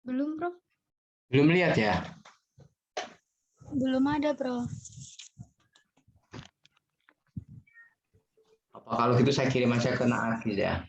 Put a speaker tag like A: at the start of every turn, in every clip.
A: Belum, Prof.
B: Belum lihat ya?
A: Belum ada, Prof.
B: Apa kalau gitu saya kirim aja ke Naagil ya.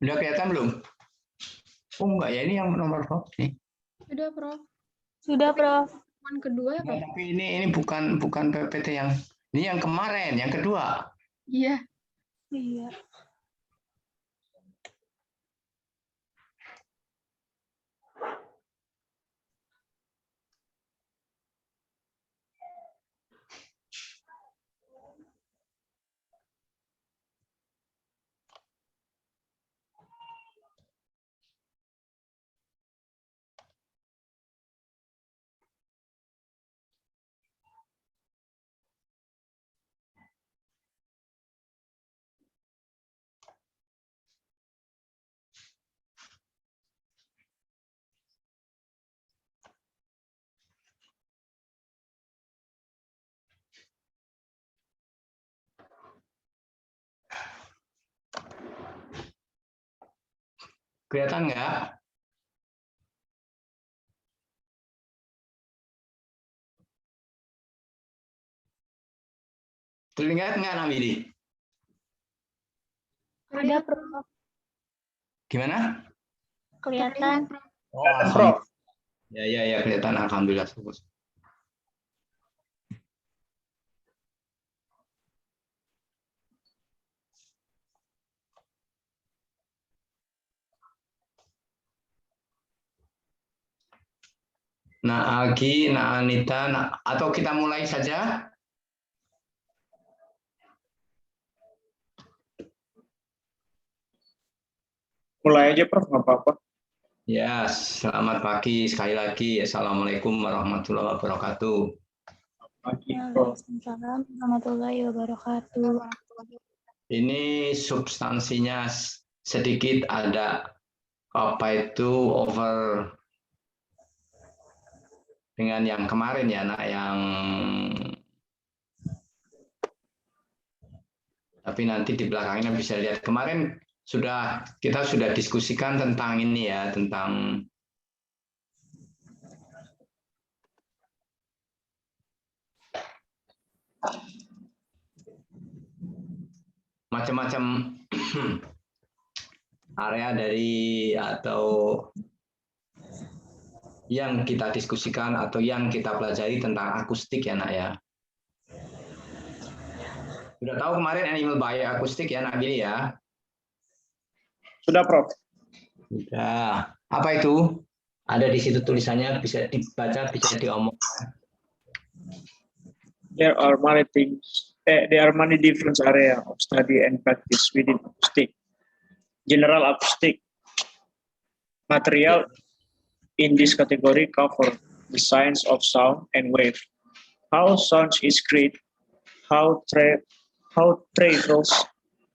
B: Udah kelihatan belum? Oh enggak ya, ini yang nomor berapa nih?
A: Sudah, Prof.
C: Sudah, Prof.
A: Yang kedua ya, Prof?
B: Tapi ini bukan PPT ini yang kemarin, yang kedua.
A: Iya.
C: Iya.
B: Kelihatan nggak? Terlihat nggak, Nabili?
C: Sudah, Prof.
B: Gimana?
C: Kelihatan.
B: Oh, Prof. Ya, kelihatan. Alhamdulillah. Nah, Agi, nah Anita, atau kita mulai saja?
D: Mulai aja, Prof, nggak apa-apa.
B: Ya, selamat pagi sekali lagi. Assalamualaikum warahmatullahi wabarakatuh.
D: Pagi, Prof.
C: Waalaikumsalam warahmatullahi wabarakatuh.
B: Ini substansinya sedikit ada apa itu over dengan yang kemarin ya, nak, yang tapi nanti di belakangnya bisa lihat kemarin kita sudah diskusikan tentang ini ya, tentang macam-macam area dari atau yang kita diskusikan atau yang kita pelajari tentang akustik ya, nak ya. Sudah tahu kemarin animal bioakustik ya, Nak Billy ya?
D: Sudah, Prof.
B: Sudah. Apa itu? Ada di situ tulisannya, bisa dibaca, bisa diomongkan.
D: There are many different area of study and practice within acoustic. General acoustic material in this category cover the science of sound and wave, how sound is created, how travels,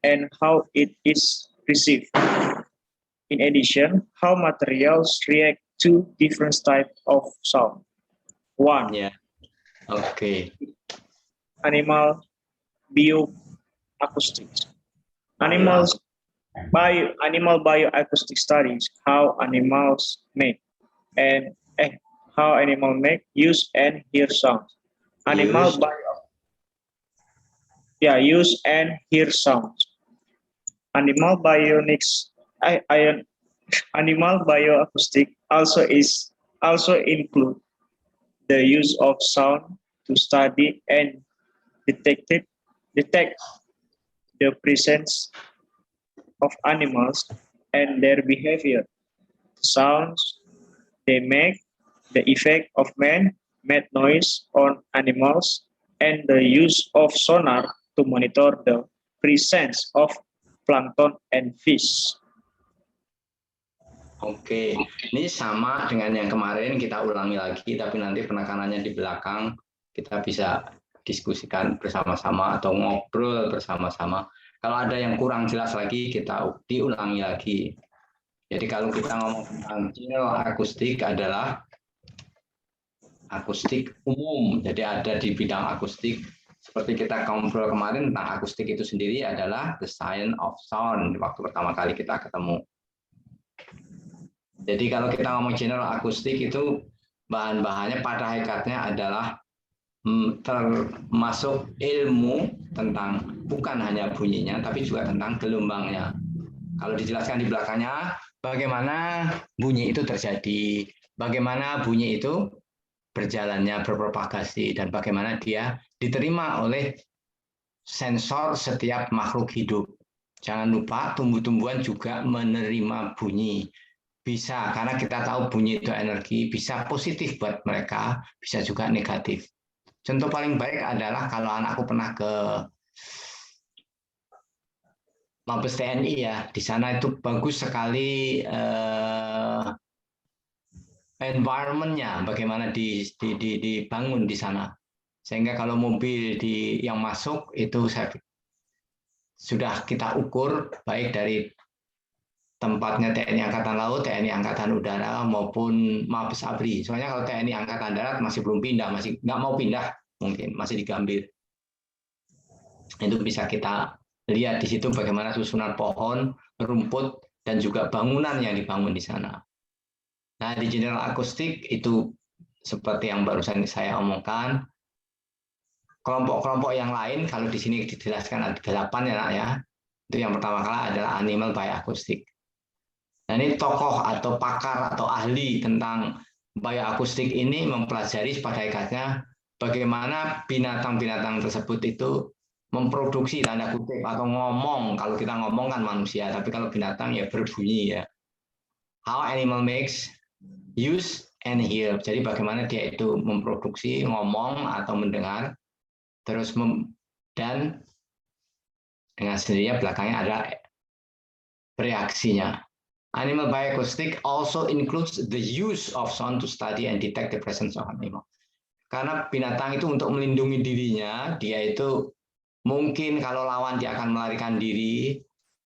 D: and how it is received. In addition, how materials react to different types of sound. One,
B: Ya. Oke.
D: animal bioacoustics. Animals Animal bioacoustic studies how animals make and how animal make, use and hear sounds. Animal
B: Use.
D: use and hear sounds. Animal bionics, animal bioacoustic also include the use of sound to study and detect the presence of animals and their behavior, sounds they make, the effect of man-made noise on animals, and the use of sonar to monitor the presence of plankton and fish.
B: Oke, ini sama dengan yang kemarin, kita ulangi lagi, tapi nanti penekanannya di belakang kita bisa diskusikan bersama-sama atau ngobrol bersama-sama. Kalau ada yang kurang jelas lagi, kita diulangi lagi. Jadi kalau kita ngomong tentang general akustik adalah akustik umum, jadi ada di bidang akustik. Seperti kita ngobrol kemarin tentang akustik itu sendiri adalah the science of sound, waktu pertama kali kita ketemu. Jadi kalau kita ngomong general akustik itu bahan-bahannya pada hakikatnya adalah termasuk ilmu tentang bukan hanya bunyinya tapi juga tentang gelombangnya. Kalau dijelaskan di belakangnya bagaimana bunyi itu terjadi, bagaimana bunyi itu berjalannya berpropagasi dan bagaimana dia diterima oleh sensor setiap makhluk hidup. Jangan lupa tumbuh-tumbuhan juga menerima bunyi. Bisa, karena kita tahu bunyi itu energi, bisa positif buat mereka, bisa juga negatif. Contoh paling baik adalah kalau anakku pernah ke Mabes TNI ya, di sana itu bagus sekali environment-nya, bagaimana dibangun di sana. Sehingga kalau mobil yang masuk itu sudah kita ukur baik dari tempatnya TNI Angkatan Laut, TNI Angkatan Udara maupun Mabes ABRI. Soalnya kalau TNI Angkatan Darat masih belum pindah, masih nggak mau pindah mungkin, masih di Gambir. Itu bisa kita lihat di situ bagaimana susunan pohon, rumput, dan juga bangunan yang dibangun di sana. Nah di general akustik itu seperti yang barusan saya omongkan, kelompok-kelompok yang lain kalau di sini dijelaskan ada 8 ya nak ya. Itu yang pertama kali adalah animal bioacoustic. Nah ini tokoh atau pakar atau ahli tentang bioakustik ini mempelajari pada hakikatnya bagaimana binatang-binatang tersebut itu memproduksi tanda kutip atau ngomong. Kalau kita ngomong kan manusia, tapi kalau binatang ya berbunyi ya. How animal makes, use, and hear. Jadi bagaimana dia itu memproduksi, ngomong atau mendengar, terus dan dengan sendirinya belakangnya ada reaksinya. Animal bioacoustic also includes the use of sound to study and detect the presence of animal. Karena binatang itu untuk melindungi dirinya, dia itu mungkin kalau lawan dia akan melarikan diri,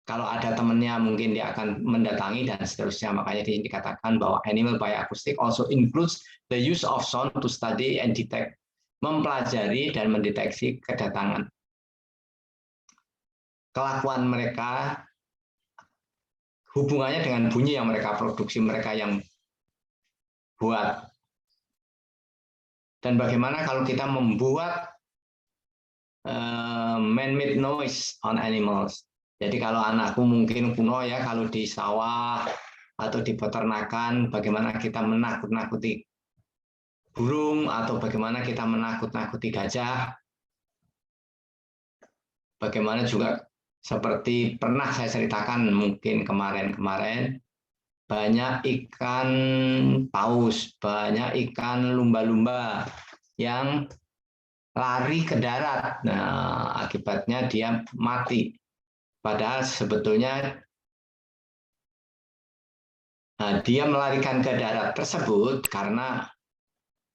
B: kalau ada temannya mungkin dia akan mendatangi dan seterusnya. Makanya dikatakan bahwa animal bioacoustic also includes the use of sound to study and detect, mempelajari dan mendeteksi kedatangan. Kelakuan mereka, hubungannya dengan bunyi yang mereka produksi, mereka yang buat. Dan bagaimana kalau kita membuat man-made noise on animals. Jadi kalau anakku mungkin kuno ya, kalau di sawah atau di peternakan, bagaimana kita menakut-nakuti burung atau bagaimana kita menakut-nakuti gajah. Bagaimana juga seperti pernah saya ceritakan mungkin kemarin-kemarin, banyak ikan paus, banyak ikan lumba-lumba yang lari ke darat. Nah, akibatnya dia mati. Padahal sebetulnya dia melarikan ke darat tersebut karena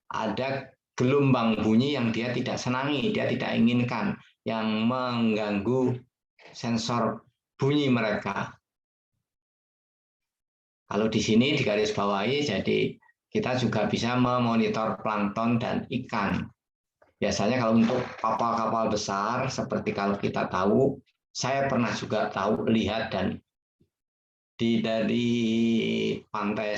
B: ada gelombang bunyi yang dia tidak senangi, dia tidak inginkan, yang mengganggu sensor bunyi mereka. Kalau di sini digarisbawahi, jadi kita juga bisa memonitor plankton dan ikan. Biasanya kalau untuk kapal-kapal besar, seperti kalau kita tahu, saya pernah juga lihat dan dari pantai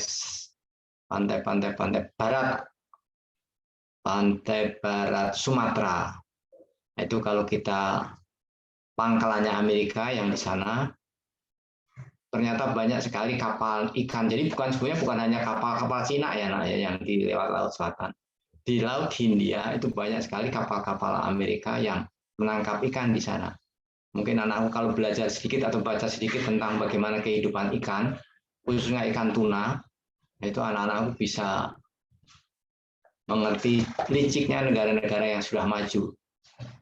B: barat Sumatera. Itu kalau kita pangkalannya Amerika yang di sana, ternyata banyak sekali kapal ikan. Jadi sebenarnya bukan hanya kapal-kapal Cina ya, nah, yang di lewat Laut Selatan. Di Laut Hindia itu banyak sekali kapal-kapal Amerika yang menangkap ikan di sana. Mungkin anakku kalau belajar sedikit atau baca sedikit tentang bagaimana kehidupan ikan, khususnya ikan tuna, itu anak-anakku bisa mengerti liciknya negara-negara yang sudah maju.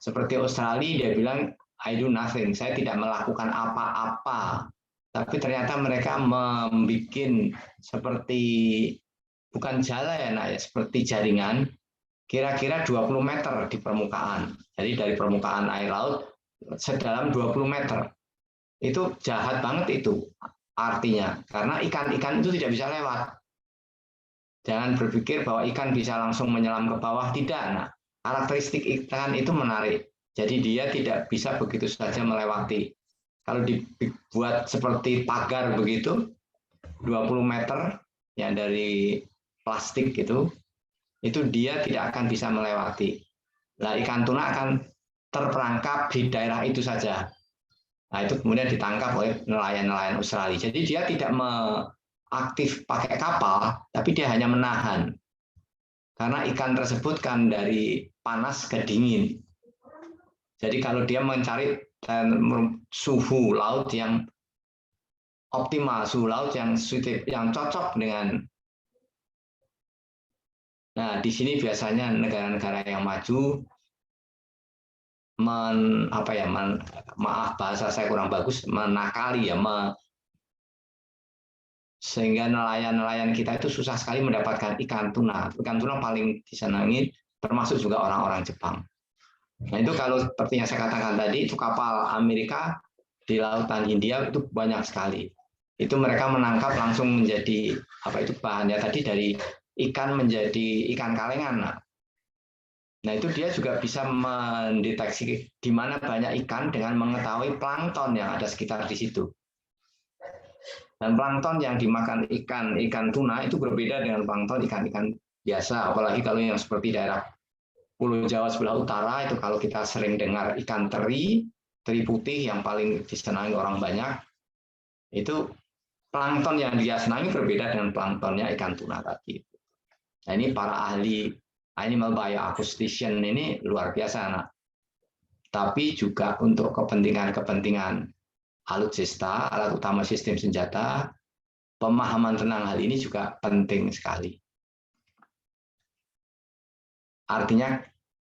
B: Seperti Australia, dia bilang, I do nothing, saya tidak melakukan apa-apa. Tapi ternyata mereka membuat seperti, bukan jala ya, nak, ya, seperti jaringan, kira-kira 20 meter di permukaan. Jadi dari permukaan air laut, sedalam 20 meter. Itu jahat banget itu artinya, karena ikan-ikan itu tidak bisa lewat. Jangan berpikir bahwa ikan bisa langsung menyelam ke bawah, tidak. Nah, karakteristik ikan itu menarik. Jadi dia tidak bisa begitu saja melewati. Kalau dibuat seperti pagar begitu, 20 meter ya dari plastik itu dia tidak akan bisa melewati. Nah, ikan tuna akan terperangkap di daerah itu saja. Nah, itu kemudian ditangkap oleh nelayan-nelayan Australia. Jadi dia tidak aktif pakai kapal, tapi dia hanya menahan. Karena ikan tersebut kan dari panas ke dingin. Jadi kalau dia mencari suhu laut yang optimal, suhu laut yang cocok dengan. Nah, di sini biasanya negara-negara yang maju maaf bahasa saya kurang bagus, menakali ya, sehingga nelayan-nelayan kita itu susah sekali mendapatkan ikan tuna. Ikan tuna paling disenangi termasuk juga orang-orang Jepang. Nah, itu kalau seperti yang saya katakan tadi, itu kapal Amerika di Lautan Hindia itu banyak sekali. Itu mereka menangkap langsung menjadi bahannya tadi dari ikan menjadi ikan kalengan. Nah, itu dia juga bisa mendeteksi di mana banyak ikan dengan mengetahui plankton yang ada sekitar di situ. Dan plankton yang dimakan ikan tuna itu berbeda dengan plankton ikan-ikan biasa, apalagi kalau yang seperti daerah Pulau Jawa sebelah utara, itu kalau kita sering dengar ikan teri putih yang paling disenangi orang banyak, itu plankton yang dia senangi berbeda dengan planktonnya ikan tuna tadi. Nah, ini para ahli animal bioacoustician ini luar biasa, anak. Tapi juga untuk kepentingan alutsista, alat utama sistem senjata, pemahaman tentang hal ini juga penting sekali. Artinya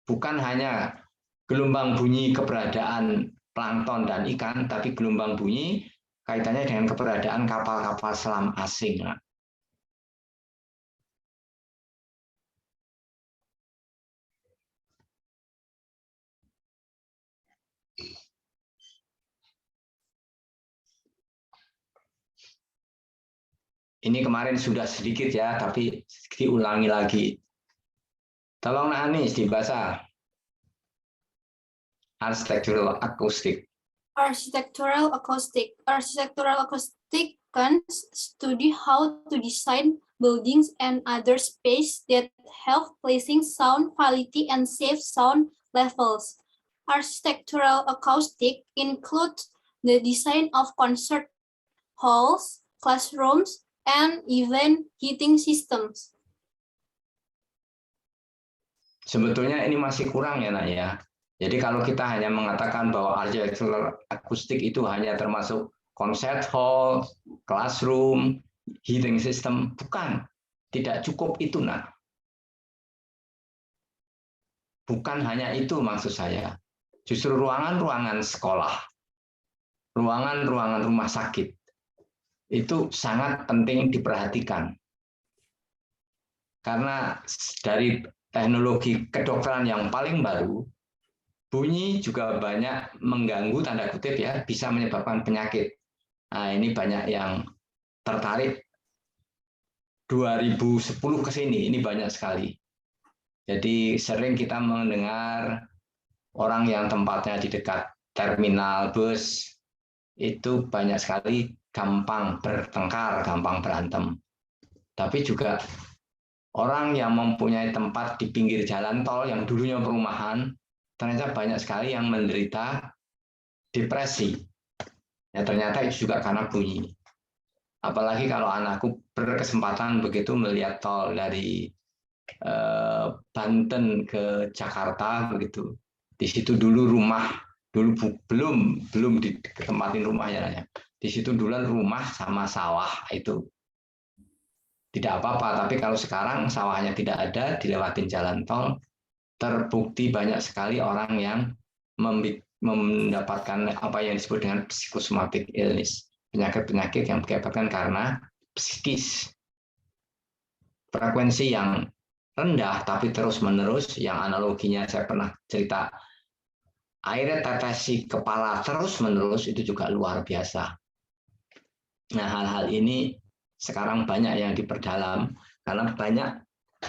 B: bukan hanya gelombang bunyi keberadaan plankton dan ikan, tapi gelombang bunyi kaitannya dengan keberadaan kapal-kapal selam asing. Ini kemarin sudah sedikit ya, tapi diulangi lagi. Tolong Anis dibaca. Architectural acoustic.
E: Architectural acoustic. Architectural acoustic can study how to design buildings and other space that have pleasing sound quality and safe sound levels. Architectural acoustic includes the design of concert halls, classrooms, and even heating systems.
B: Sebetulnya ini masih kurang ya, Nak ya. Jadi kalau kita hanya mengatakan bahwa architectural akustik itu hanya termasuk concert hall, classroom, heating system, bukan. Tidak cukup itu, Nak. Bukan hanya itu maksud saya. Justru ruangan-ruangan sekolah, ruangan-ruangan rumah sakit, itu sangat penting diperhatikan. Karena dari teknologi kedokteran yang paling baru, bunyi juga banyak mengganggu, tanda kutip ya, bisa menyebabkan penyakit. Nah, ini banyak yang tertarik 2010 ke sini, ini banyak sekali. Jadi sering kita mendengar orang yang tempatnya di dekat terminal bus, itu banyak sekali gampang bertengkar, gampang berantem. Tapi juga orang yang mempunyai tempat di pinggir jalan tol yang dulunya perumahan, ternyata banyak sekali yang menderita depresi. Ya, ternyata itu juga karena bunyi. Apalagi kalau anakku berkesempatan begitu melihat tol dari Banten ke Jakarta begitu. Di situ dulu rumah, dulu belum ditempatin rumahnya. Di situ dulu rumah sama sawah itu. Tidak apa-apa, tapi kalau sekarang sawahnya tidak ada, dilewatin jalan tol, terbukti banyak sekali orang yang mendapatkan apa yang disebut dengan psikosomatic illness, penyakit-penyakit yang dikatakan karena psikis. Frekuensi yang rendah tapi terus-menerus, yang analoginya saya pernah cerita, airnya tetesi kepala terus-menerus itu juga luar biasa. Nah, hal-hal ini sekarang banyak yang diperdalam karena banyak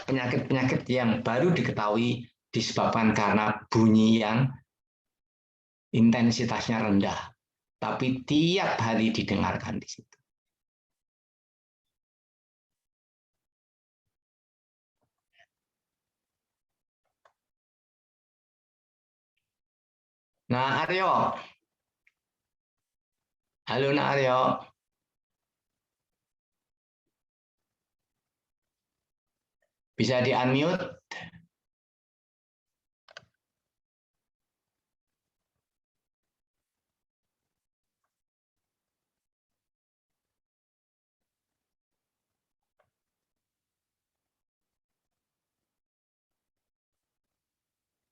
B: penyakit-penyakit yang baru diketahui disebabkan karena bunyi yang intensitasnya rendah, tapi tiap hari didengarkan di situ. Nah, Aryo. Halo, Nak Aryo. Bisa di-unmute?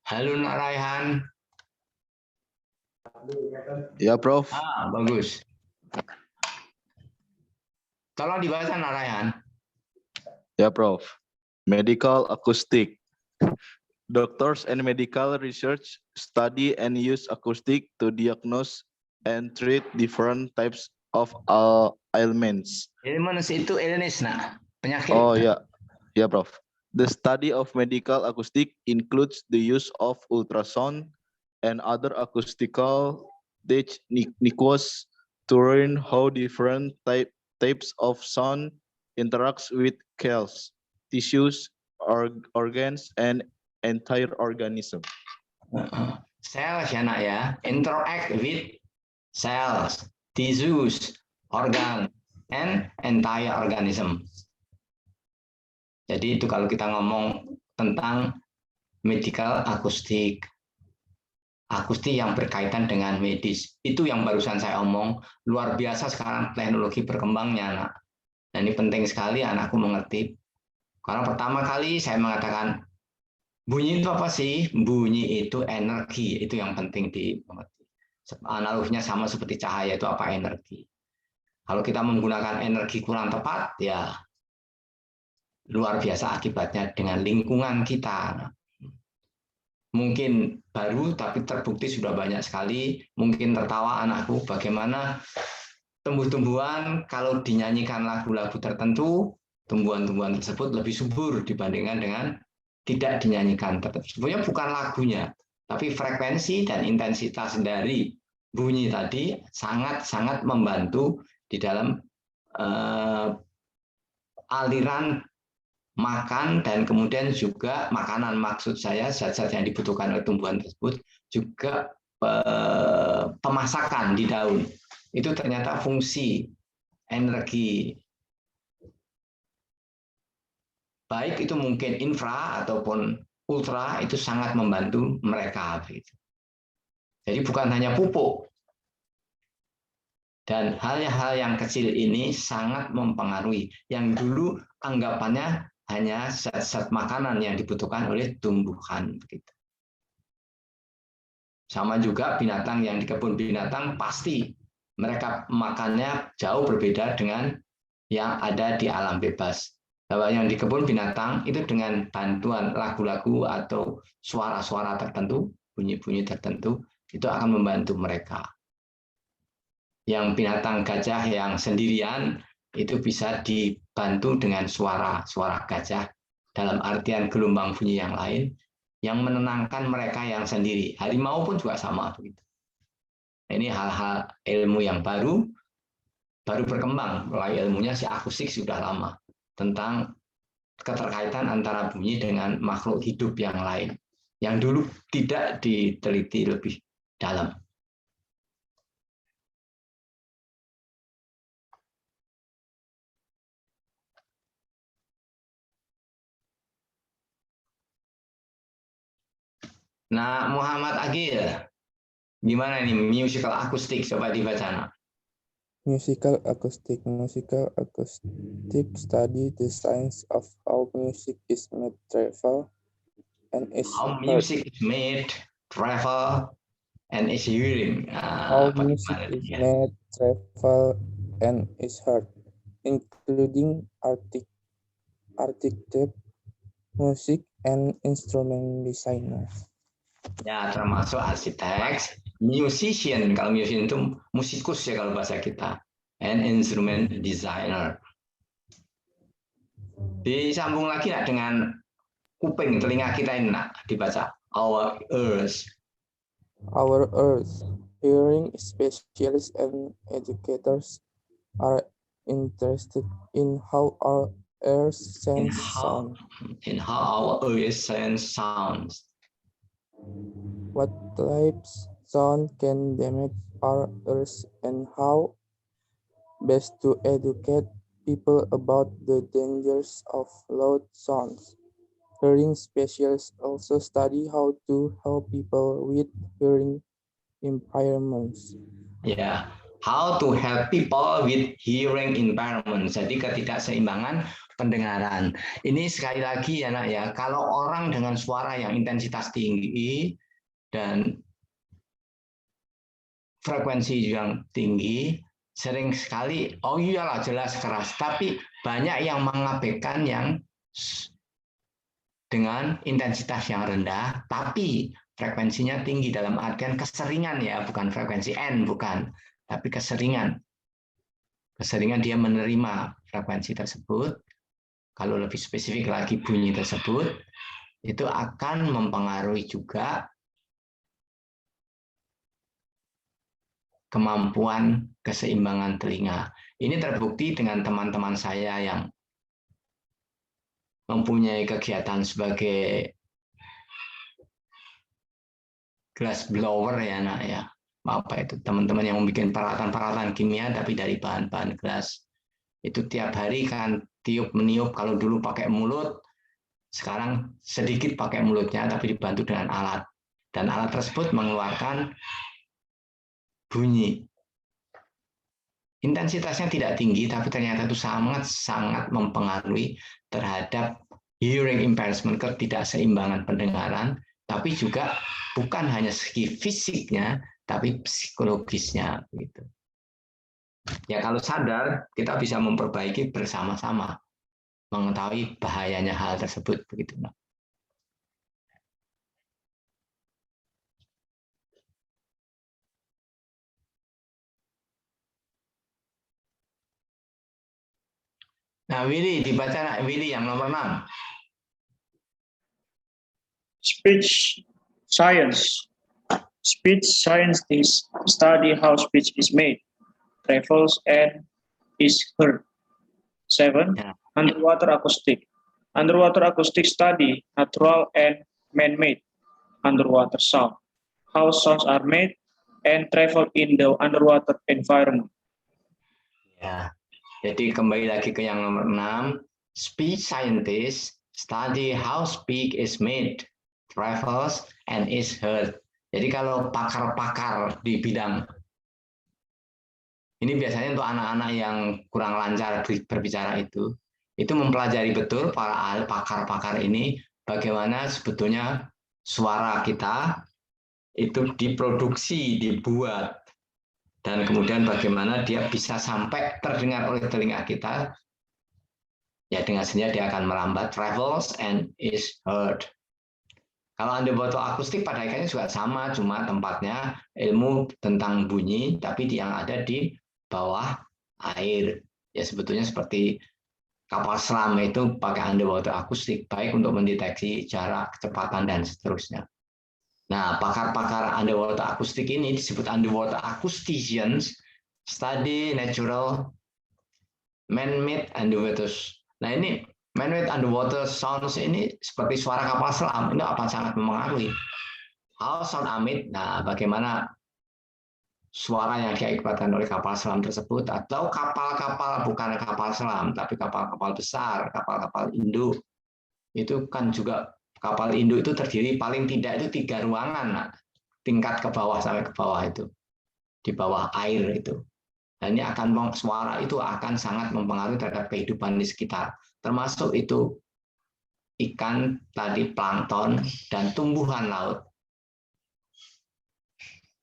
B: Halo, Nak Raihan.
F: Ya, Prof.
B: Bagus. Tolong dibaca, Nak Raihan.
F: Ya, Prof. Medical acoustic. Doctors and medical research study and use acoustic to diagnose and treat different types of ailments.
B: Illness itu illness, Nak. Penyakit.
F: Oh, ya. Ya, Prof. The study of medical acoustic includes the use of ultrasound and other acoustical techniques to learn how different types of sound interacts with cells, tissues, organs, and entire organism.
B: Cells ya, Nak ya. Interact with cells, tissues, organ, and entire organism. Jadi itu kalau kita ngomong tentang medical akustik, akustik yang berkaitan dengan medis, itu yang barusan saya omong, luar biasa sekarang teknologi berkembangnya, Nak. Dan ini penting sekali anakku mengerti. Karena pertama kali saya mengatakan, bunyi itu apa sih? Bunyi itu energi, itu yang penting dimengerti. Analoginya sama seperti cahaya, itu apa energi. Kalau kita menggunakan energi kurang tepat, ya luar biasa akibatnya dengan lingkungan kita. Mungkin baru, tapi terbukti sudah banyak sekali. Mungkin tertawa anakku, bagaimana tumbuh-tumbuhan kalau dinyanyikan lagu-lagu tertentu, tumbuhan-tumbuhan tersebut lebih subur dibandingkan dengan tidak dinyanyikan. Sebenarnya bukan lagunya, tapi frekuensi dan intensitas dari bunyi tadi sangat-sangat membantu di dalam aliran makan, dan kemudian juga makanan, maksud saya zat-zat yang dibutuhkan oleh tumbuhan tersebut, juga pemasakan di daun. Itu ternyata fungsi energi, baik itu mungkin infra ataupun ultra, itu sangat membantu mereka. Jadi bukan hanya pupuk. Dan hal-hal yang kecil ini sangat mempengaruhi. Yang dulu anggapannya hanya zat-zat makanan yang dibutuhkan oleh tumbuhan. Sama juga binatang yang di kebun binatang, pasti mereka makannya jauh berbeda dengan yang ada di alam bebas. Bahwa yang di kebun binatang itu dengan bantuan lagu-lagu atau suara-suara tertentu, bunyi-bunyi tertentu, itu akan membantu mereka. Yang binatang gajah yang sendirian itu bisa dibantu dengan suara-suara gajah, dalam artian gelombang bunyi yang lain, yang menenangkan mereka yang sendiri. Harimau pun juga sama begitu. Ini hal-hal ilmu yang baru baru berkembang, mulai ilmunya si akustik sudah lama, tentang keterkaitan antara bunyi dengan makhluk hidup yang lain, yang dulu tidak diteliti lebih dalam. Nah, Muhammad Agil, gimana ini musical akustik? Coba dibaca. Nak.
G: Musical acoustic study the science of how music is made, travel, and is
B: How
G: heard.
B: music is made, travel, and is hearing.
G: How music is made, travel, and is heard, including architect, music, and instrument designers.
B: Ya, termasuk arsitek, musician, kalau musician itu musikus ya kalau bahasa kita, and instrument designer. Disambung lagi nak dengan kuping, telinga kita ini nak dibaca. Our ears.
G: Our ears, hearing specialists and educators are interested in how our ears sense sound.
B: In how our ears sense sounds.
G: What types sound can damage our ears and how best to educate people about the dangers of loud sounds. Hearing specialists also study how to help people with hearing impairments.
B: Ya, how to help people with hearing impairment. Jadi ketidakseimbangan pendengaran. Ini sekali lagi ya nak ya, kalau orang dengan suara yang intensitas tinggi dan frekuensi yang tinggi, sering sekali, oh iyalah jelas keras, tapi banyak yang mengabaikan yang dengan intensitas yang rendah, tapi frekuensinya tinggi dalam artian keseringan ya, bukan frekuensi N, bukan, tapi keseringan. Keseringan dia menerima frekuensi tersebut. Kalau lebih spesifik lagi bunyi tersebut, itu akan mempengaruhi juga kemampuan keseimbangan telinga. Ini terbukti dengan teman-teman saya yang mempunyai kegiatan sebagai glass blower ya nak ya. Apa itu teman-teman yang membuat peralatan-peralatan kimia tapi dari bahan-bahan gelas. Itu tiap hari kan tiup meniup, kalau dulu pakai mulut, sekarang sedikit pakai mulutnya tapi dibantu dengan alat. Dan alat tersebut mengeluarkan bunyi. Intensitasnya tidak tinggi, tapi ternyata itu sangat-sangat mempengaruhi terhadap hearing impairment, ketidakseimbangan pendengaran, tapi juga bukan hanya segi fisiknya, tapi psikologisnya. Gitu. Ya kalau sadar, kita bisa memperbaiki bersama-sama, mengetahui bahayanya hal tersebut. Begitu. Nah, Willy, dibaca nak Willy yang nomor 6.
D: Speech science. Speech scientists study how speech is made, travels, and is heard. 7. Underwater acoustic. Underwater acoustic study natural and man-made underwater sound, how sounds are made, and travel in the underwater environment.
B: Ya. Jadi kembali lagi ke yang nomor 6, speech scientists study how speech is made, travels, and is heard. Jadi kalau pakar-pakar di bidang ini biasanya untuk anak-anak yang kurang lancar berbicara itu mempelajari betul para pakar-pakar ini bagaimana sebetulnya suara kita itu diproduksi, dibuat. Dan kemudian bagaimana dia bisa sampai terdengar oleh telinga kita, ya dengan sendirinya dia akan melambat, travels and is heard. Kalau underwater akustik pada akhirnya juga sama, cuma tempatnya ilmu tentang bunyi, tapi yang ada di bawah air. Ya sebetulnya seperti kapal selam itu pakai underwater akustik, baik untuk mendeteksi jarak, kecepatan, dan seterusnya. Nah, pakar-pakar underwater akustik ini disebut underwater acousticians, study natural man-made underwater. Nah ini man-made underwater sounds ini seperti suara kapal selam, ini akan sangat mempengaruhi. How sound amid, nah bagaimana suara yang diakibatkan oleh kapal selam tersebut, atau kapal-kapal bukan kapal selam, tapi kapal-kapal besar, kapal-kapal induk. Itu kan juga kapal induk itu terdiri paling tidak itu 3 ruangan, nah, tingkat ke bawah sampai ke bawah itu, di bawah air itu. Dan ini akan suara itu akan sangat mempengaruhi terhadap kehidupan di sekitar, termasuk itu ikan tadi, plankton dan tumbuhan laut.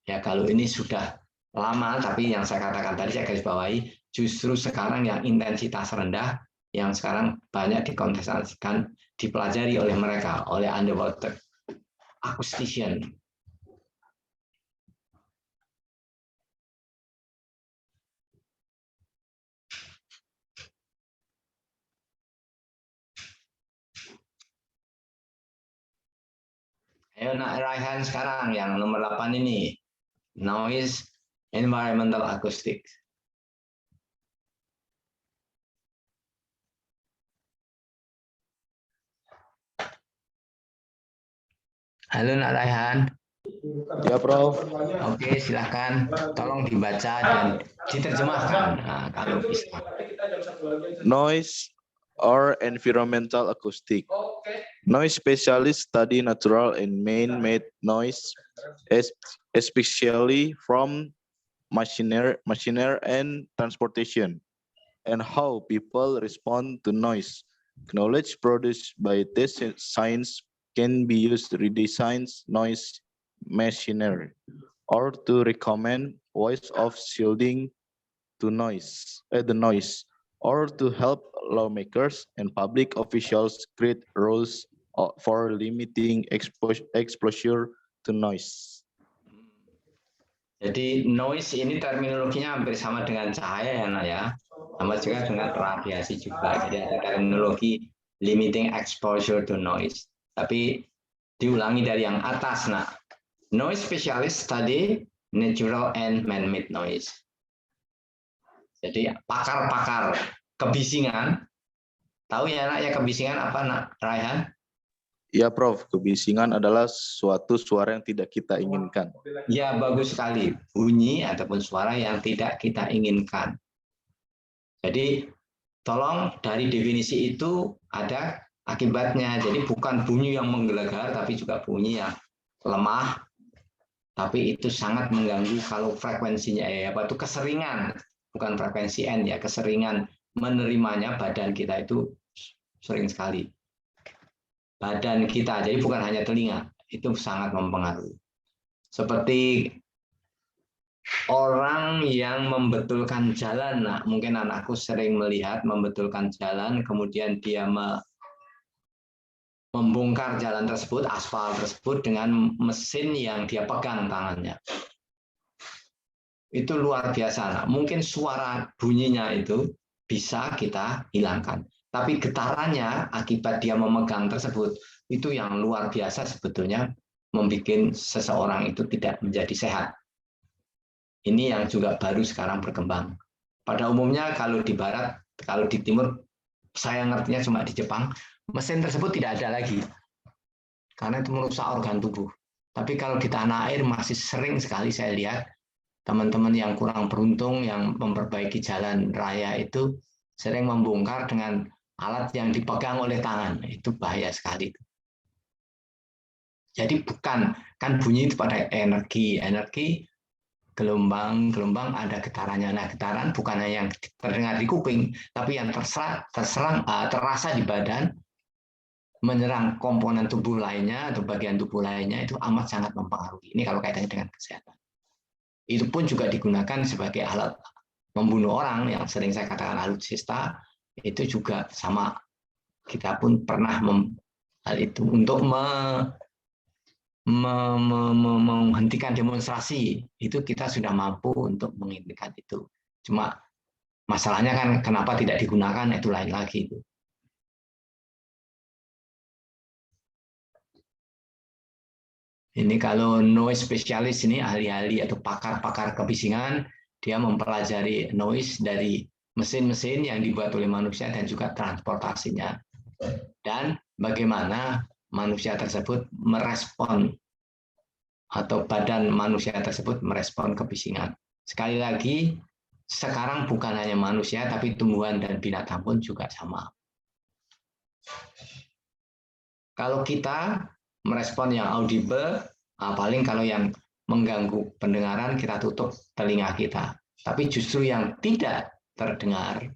B: Ya kalau ini sudah lama, tapi yang saya katakan tadi saya garis bawahi, justru sekarang yang intensitas rendah, yang sekarang banyak dikontestasikan, dipelajari oleh mereka, oleh underwater acoustician. Ayo nak Raihan sekarang yang nomor 8 ini. Noise environmental acoustics. Halo Nak Raihan.
F: Ya, Prof.
B: Oke, silakan. Tolong dibaca dan diterjemahkan. Nah, kalau bisa.
F: Noise or environmental acoustic. Noise specialists study natural and man-made noise, especially from machinery and transportation, and how people respond to noise. Knowledge produced by this science can be used to redesign noise machinery or to recommend ways of shielding the noise, or to help lawmakers and public officials create rules for limiting exposure to noise.
B: Jadi noise ini terminologinya hampir sama dengan cahaya ya, Nak ya. Sama juga dengan radiasi juga. Jadi ada terminologi limiting exposure to noise. Tapi diulangi dari yang atas, Nak. Noise specialist study natural and man-made noise. Jadi pakar-pakar kebisingan, tahu ya Nak ya kebisingan apa Nak Raihan?
F: Ya Prof, kebisingan adalah suatu suara yang tidak kita inginkan.
B: Ya bagus sekali, bunyi ataupun suara yang tidak kita inginkan. Jadi tolong dari definisi itu ada akibatnya. Jadi bukan bunyi yang menggelegar, tapi juga bunyi yang lemah. Tapi itu sangat mengganggu kalau frekuensinya keseringan, bukan frekuensi N ya, keseringan menerimanya badan kita itu sering sekali. Badan kita, jadi bukan hanya telinga, itu sangat mempengaruhi. Seperti orang yang membetulkan jalan, nah, mungkin anakku sering melihat membetulkan jalan, kemudian dia membongkar jalan tersebut, aspal tersebut dengan mesin yang dia pegang tangannya. Itu luar biasa. Nah, mungkin suara bunyinya itu bisa kita hilangkan. Tapi getarannya akibat dia memegang tersebut, itu yang luar biasa sebetulnya membuat seseorang itu tidak menjadi sehat. Ini yang juga baru sekarang berkembang. Pada umumnya kalau di barat, kalau di timur, saya ngertinya cuma di Jepang, mesin tersebut tidak ada lagi. Karena itu merusak organ tubuh. Tapi kalau di tanah air masih sering sekali saya lihat teman-teman yang kurang beruntung yang memperbaiki jalan raya itu sering membongkar dengan alat yang dipegang oleh tangan. Itu bahaya sekali. Jadi bukan, kan bunyi itu pada energi, gelombang ada getarannya. Nah, getaran bukan hanya yang terdengar di kuping, tapi yang terasa di badan, menyerang komponen tubuh lainnya atau bagian tubuh lainnya, itu amat sangat mempengaruhi. Ini kalau kaitannya dengan kesehatan. Itu pun juga digunakan sebagai alat membunuh orang, yang sering saya katakan alutsista, itu juga sama. Kita pun pernah hal itu untuk menghentikan demonstrasi, itu kita sudah mampu untuk menghentikan itu. Cuma masalahnya kan kenapa tidak digunakan, itu lain lagi. Ini kalau noise specialist ini ahli-ahli atau pakar-pakar kebisingan, dia mempelajari noise dari mesin-mesin yang dibuat oleh manusia dan juga transportasinya. Dan bagaimana manusia tersebut merespon atau badan manusia tersebut merespon kebisingan. Sekali lagi, sekarang bukan hanya manusia, tapi tumbuhan dan binatang pun juga sama. Kalau kita merespon yang audible, paling kalau yang mengganggu pendengaran, kita tutup telinga kita. Tapi justru yang tidak terdengar,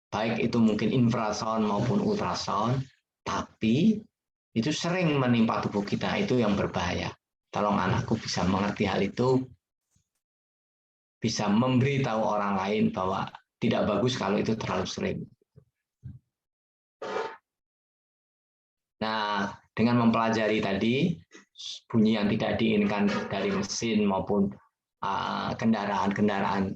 B: baik itu mungkin infrasound maupun ultrasound, tapi itu sering menimpa tubuh kita, itu yang berbahaya. Tolong anakku bisa mengerti hal itu, bisa memberitahu orang lain bahwa tidak bagus kalau itu terlalu sering. Nah, dengan mempelajari tadi bunyi yang tidak diinginkan dari mesin maupun kendaraan-kendaraan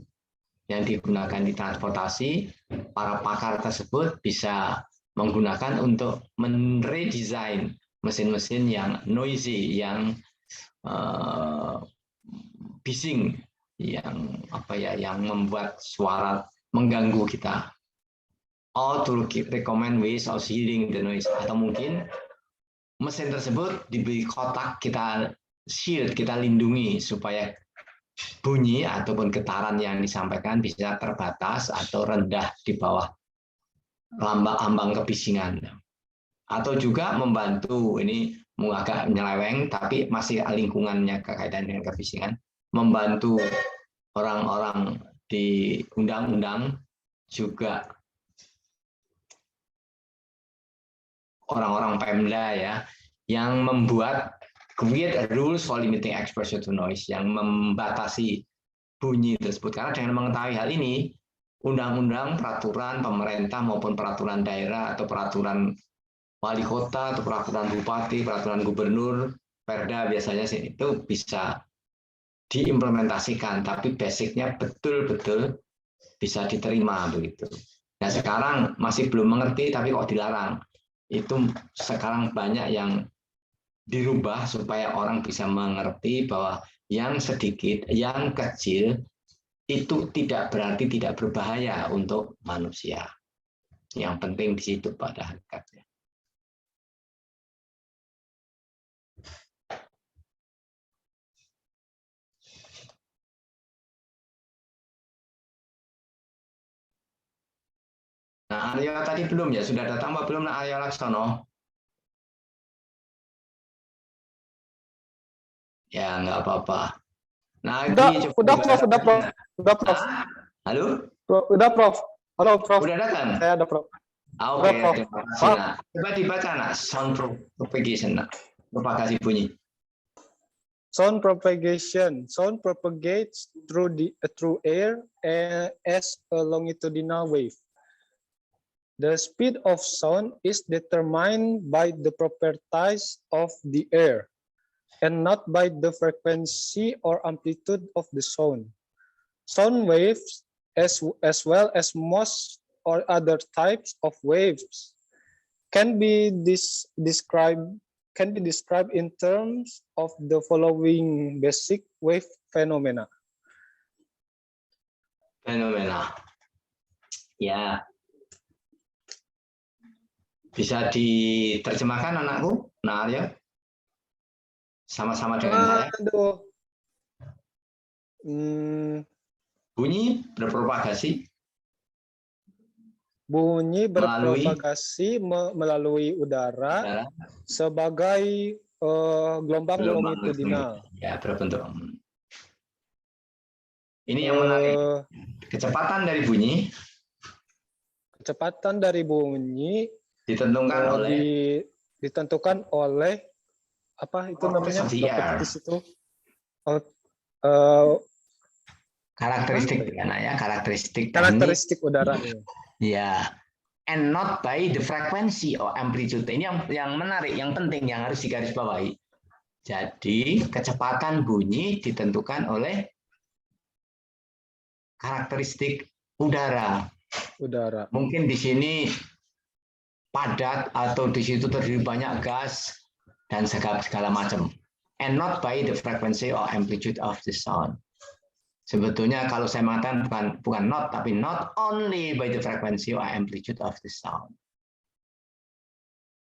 B: yang digunakan di transportasi, para pakar tersebut bisa menggunakan untuk meredesain mesin-mesin yang noisy, yang bising, yang membuat suara mengganggu kita. Or to recommend ways of hearing the noise, atau mungkin mesin tersebut diberi kotak, kita shield, kita lindungi supaya bunyi ataupun getaran yang disampaikan bisa terbatas atau rendah di bawah ambang kebisingan. Atau juga membantu, ini agak menyeleweng tapi masih lingkungannya kekaitan dengan kebisingan, membantu orang-orang di undang-undang, juga orang-orang Pemda ya, yang membuat create rules for limiting exposure to noise, yang membatasi bunyi tersebut. Karena dengan mengetahui hal ini, undang-undang, peraturan pemerintah maupun peraturan daerah atau peraturan wali kota atau peraturan bupati, peraturan gubernur, Perda biasanya itu bisa diimplementasikan, tapi basicnya betul-betul bisa diterima begitu. Nah sekarang masih belum mengerti, tapi kok dilarang. Itu sekarang banyak yang dirubah supaya orang bisa mengerti bahwa yang sedikit, yang kecil itu tidak berarti tidak berbahaya untuk manusia. Yang penting di situ pada hakikatnya. Nah, Aryo tadi belum ya? Sudah datang apa belum, Aryo Laksono? Ya, nggak apa-apa. Nah,
H: Udah, Prof.
B: Halo?
H: Udah, Prof. Halo, Prof.
B: Udah datang?
H: Saya ada, Prof.
B: Oke,
H: Prof.
B: terima kasih. Nah, coba dibaca, nak. Sound propagation, nak. Propagasi bunyi.
H: Sound propagation. Sound propagates through air as a longitudinal wave. The speed of sound is determined by the properties of the air, and not by the frequency or amplitude of the sound. Sound waves, as well as most or other types of waves, can be described in terms of the following basic wave phenomena.
B: Ya. Bisa diterjemahkan anakku, nah Aryo? Sama-sama dengan saya. Bunyi berpropagasi.
H: Bunyi berpropagasi melalui udara sebagai gelombang longitudinal.
B: Ya, berbentuk. Ini yang menarik. Kecepatan dari bunyi.
H: Kecepatan dari bunyi
B: ditentukan
H: oleh apa itu namanya? Itu
B: karakteristik ya,
H: karakteristik udara.
B: Ya, and not by the frequency or amplitude. Ini yang menarik, yang penting, yang harus digarisbawahi. Jadi kecepatan bunyi ditentukan oleh karakteristik udara. Mungkin di sini padat atau di situ terdiri banyak gas dan segala macam. And not by the frequency or amplitude of the sound. Sebetulnya kalau saya mengatakan bukan not, tapi not only by the frequency or amplitude of the sound.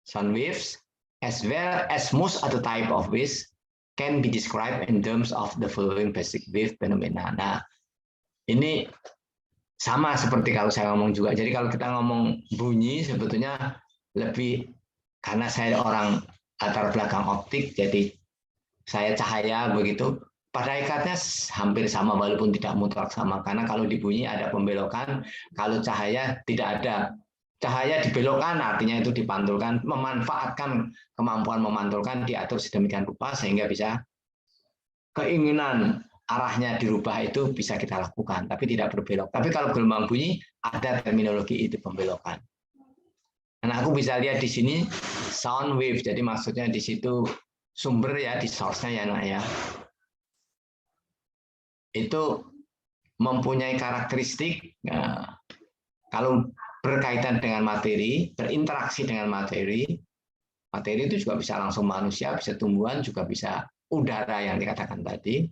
B: Sound waves, as well as most other type of waves, can be described in terms of the following basic wave phenomena. Nah, ini sama seperti kalau saya ngomong juga. Jadi kalau kita ngomong bunyi, sebetulnya lebih, karena saya orang latar belakang optik, jadi saya cahaya begitu. Pada hakikatnya hampir sama walaupun tidak mutlak sama, karena kalau di bunyi ada pembelokan, kalau cahaya tidak ada. Cahaya dibelokkan artinya itu dipantulkan, memanfaatkan kemampuan memantulkan diatur sedemikian rupa sehingga bisa keinginan arahnya dirubah itu bisa kita lakukan, tapi tidak berbelok. Tapi kalau gelombang bunyi ada terminologi itu pembelokan. Nah, aku bisa lihat di sini sound wave, jadi maksudnya di situ sumber ya, di source-nya ya nak ya. Itu mempunyai karakteristik kalau berkaitan dengan materi, berinteraksi dengan materi, materi itu juga bisa langsung manusia, bisa tumbuhan, juga bisa udara yang dikatakan tadi,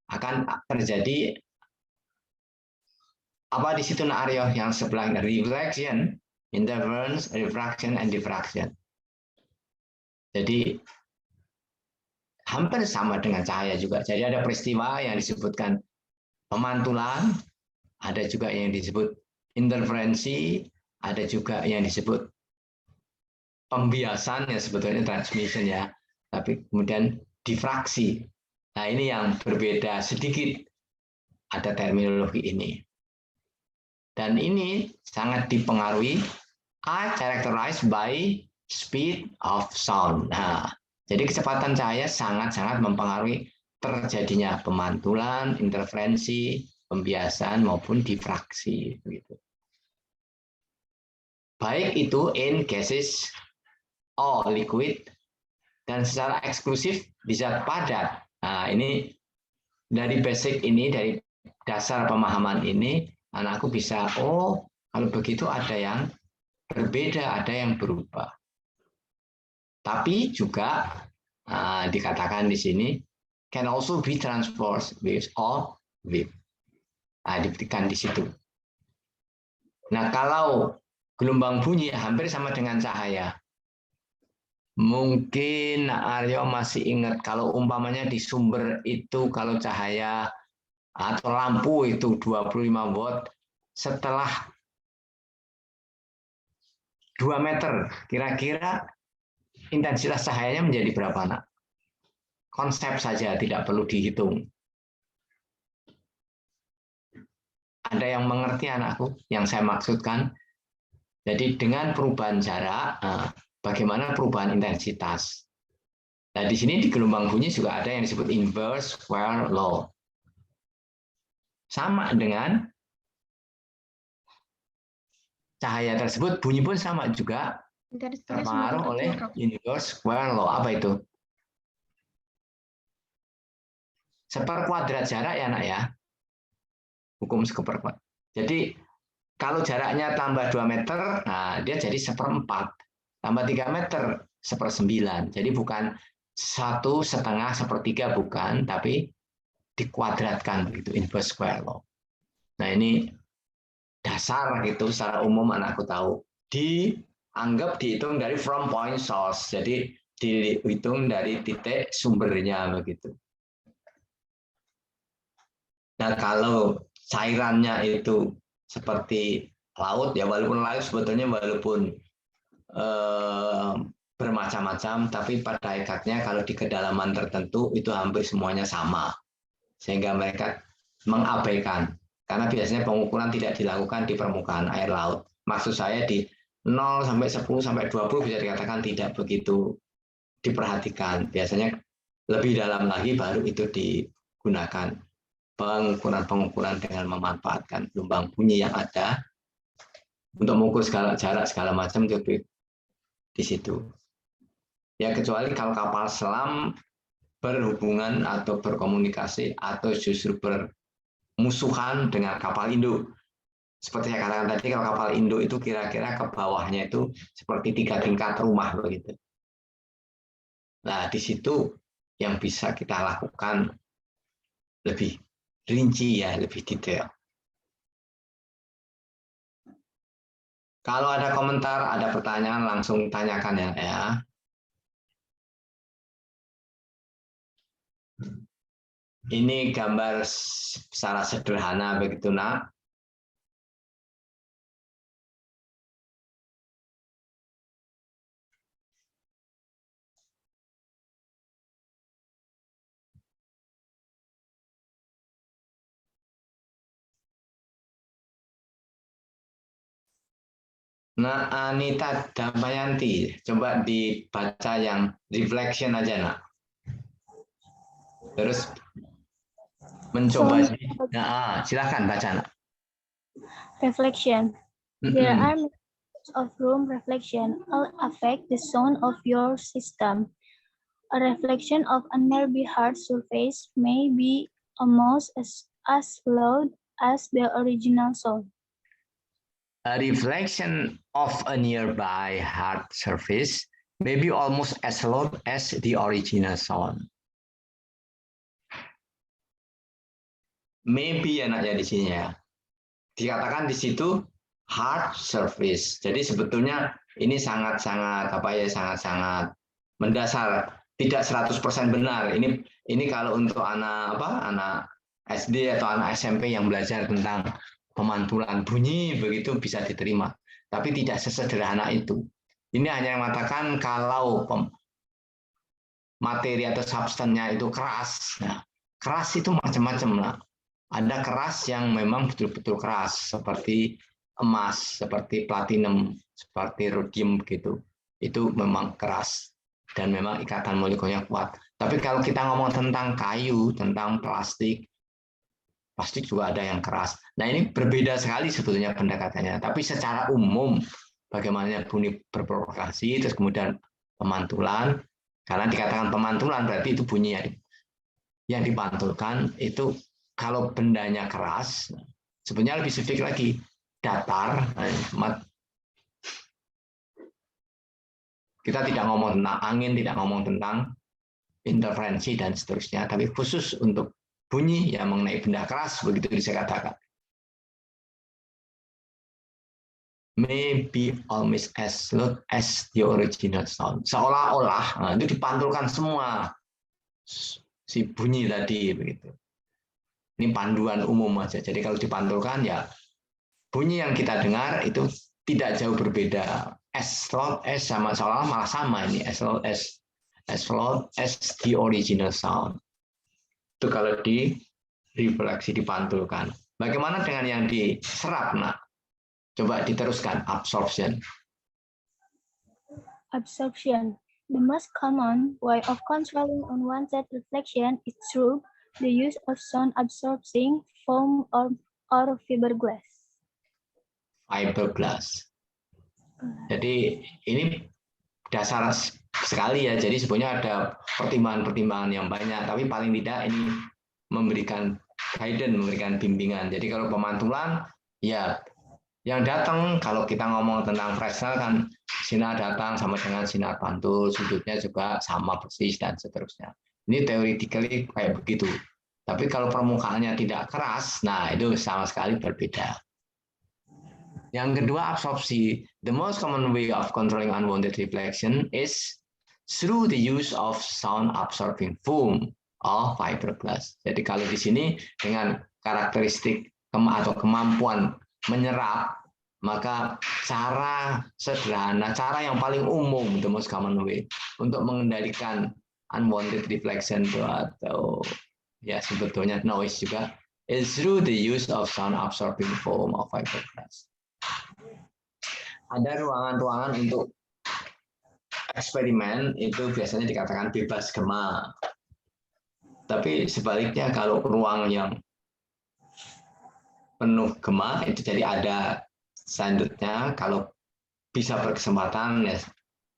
B: akan terjadi apa di situ nak Aryo yang sebelahnya, reflection, interference, refraction, and diffraction. Jadi hampir sama dengan cahaya juga. Jadi ada peristiwa yang disebutkan pemantulan, ada juga yang disebut interferensi, ada juga yang disebut pembiasan, yang sebetulnya transmission ya, tapi kemudian difraksi. Nah ini yang berbeda sedikit, ada terminologi ini. Dan ini sangat dipengaruhi, characterized by speed of sound. Nah, jadi kecepatan cahaya sangat-sangat mempengaruhi terjadinya pemantulan, interferensi, pembiasan maupun difraksi. Begitu. Baik itu in gases or liquid, dan secara eksklusif bisa padat. Nah, ini dari basic ini, dari dasar pemahaman ini, anakku bisa, oh kalau begitu ada yang berbeda, ada yang berubah. Tapi juga dikatakan di sini can also be transposed waves or wave. Nah, dibuktikan di situ. Nah, kalau gelombang bunyi hampir sama dengan cahaya. Mungkin Aryo masih ingat kalau umpamanya di sumber itu kalau cahaya atau lampu itu 25 watt, setelah 2 meter kira-kira intensitas cahayanya menjadi berapa nak? Konsep saja, tidak perlu dihitung. Ada yang mengerti anakku yang saya maksudkan? Jadi dengan perubahan jarak, bagaimana perubahan intensitas? Nah, di sini di gelombang bunyi juga ada yang disebut inverse square law. Sama dengan cahaya tersebut, bunyi pun sama juga terpengaruh oleh inverse square law. Apa itu? Seperkuadrat jarak ya nak ya. Hukum seperkuadrat. Jadi kalau jaraknya tambah 2 meter, nah dia jadi 1/4. Tambah 3 meter, 1/9. Jadi bukan 1/2, 1/3 bukan, tapi dikuadratkan begitu, inverse square law. Nah ini dasar gitu secara umum anakku tahu. Dianggap dihitung dari from point source. Jadi dihitung dari titik sumbernya begitu. Nah kalau cairannya itu seperti laut ya, walaupun laut sebetulnya walaupun bermacam-macam, tapi pada hakikatnya kalau di kedalaman tertentu itu hampir semuanya sama, sehingga mereka mengabaikan karena biasanya pengukuran tidak dilakukan di permukaan air laut. Maksud saya di 0 sampai 10 sampai 20 bisa dikatakan tidak begitu diperhatikan. Biasanya lebih dalam lagi baru itu digunakan pengukuran dengan memanfaatkan gelombang bunyi yang ada untuk mengukur jarak segala macam itu di situ. Ya kecuali kalau kapal selam berhubungan atau berkomunikasi atau justru bermusuhan dengan kapal induk. Seperti saya katakan tadi, kalau kapal induk itu kira-kira ke bawahnya itu seperti 3 tingkat rumah begitu. Nah di situ yang bisa kita lakukan lebih rinci ya, lebih detail. Kalau ada komentar, ada pertanyaan, langsung tanyakan ya. Ini gambar secara sederhana begitu, Nak. Nah, Anita Damayanti, coba dibaca yang reflection aja, Nak. Terus mencoba, silakan baca, Nak.
C: Reflection. There are methods of room reflection. All affect the sound of your system. A reflection of a nearby hard surface may be almost as loud as the original sound.
B: A reflection of a nearby hard surface may be almost as loud as the original sound. Maybe enaknya di sini ya. Dikatakan di situ hard surface. Jadi sebetulnya ini sangat-sangat sangat-sangat mendasar, tidak 100% benar. Ini kalau untuk anak SD atau anak SMP yang belajar tentang pemantulan bunyi begitu bisa diterima, tapi tidak sesederhana itu. Ini hanya mengatakan kalau materi atau substansinya itu keras. Nah, keras itu macam-macam lah. Ada keras yang memang betul-betul keras seperti emas, seperti platinum, seperti rhodium gitu. Itu memang keras dan memang ikatan molekulnya kuat. Tapi kalau kita ngomong tentang kayu, tentang plastik juga ada yang keras. Nah, ini berbeda sekali sebetulnya pendekatannya. Tapi secara umum, bagaimana bunyi berprovokasi, terus kemudian pemantulan. Karena dikatakan pemantulan berarti itu bunyi yang dipantulkan itu kalau bendanya keras, sebenarnya lebih spesifik lagi, datar. Kita tidak ngomong tentang angin, tidak ngomong tentang interferensi dan seterusnya, tapi khusus untuk bunyi yang mengenai benda keras, begitu bisa katakan. May be almost as loud as the original sound. Seolah-olah itu dipantulkan semua si bunyi tadi begitu. Ini panduan umum aja. Jadi kalau dipantulkan ya bunyi yang kita dengar itu tidak jauh berbeda. As loud as sama seolah malah sama ini as loud as the original sound. Itu kalau direfleksi, dipantulkan. Bagaimana dengan yang diserap, Nak? Coba diteruskan, absorption.
C: Absorption. The most common way of controlling unwanted reflection is through the use of sound-absorbing foam or fiberglass.
B: Fiberglass. Jadi ini dasar sekali ya. Jadi sebenarnya ada pertimbangan-pertimbangan yang banyak, tapi paling tidak ini memberikan guidance, memberikan bimbingan. Jadi kalau pemantulan, ya yang datang kalau kita ngomong tentang Fresnel kan sinar datang sama dengan sinar pantul, sudutnya juga sama persis dan seterusnya. Ini theoretically kayak begitu. Tapi kalau permukaannya tidak keras, nah itu sama sekali berbeda. Yang kedua, absorpsi. The most common way of controlling unwanted reflection is through the use of sound absorbing foam or fiberglass. Jadi kalau di sini dengan karakteristik atau kemampuan menyerap, maka cara sederhana, cara yang paling umum, the most common way untuk mengendalikan unwanted reflection atau ya sebetulnya noise juga is through the use of sound absorbing foam or fiberglass. Ada ruangan-ruangan untuk eksperimen itu biasanya dikatakan bebas gema. Tapi sebaliknya kalau ruang yang penuh gema itu jadi ada standarnya. Kalau bisa berkesempatan ya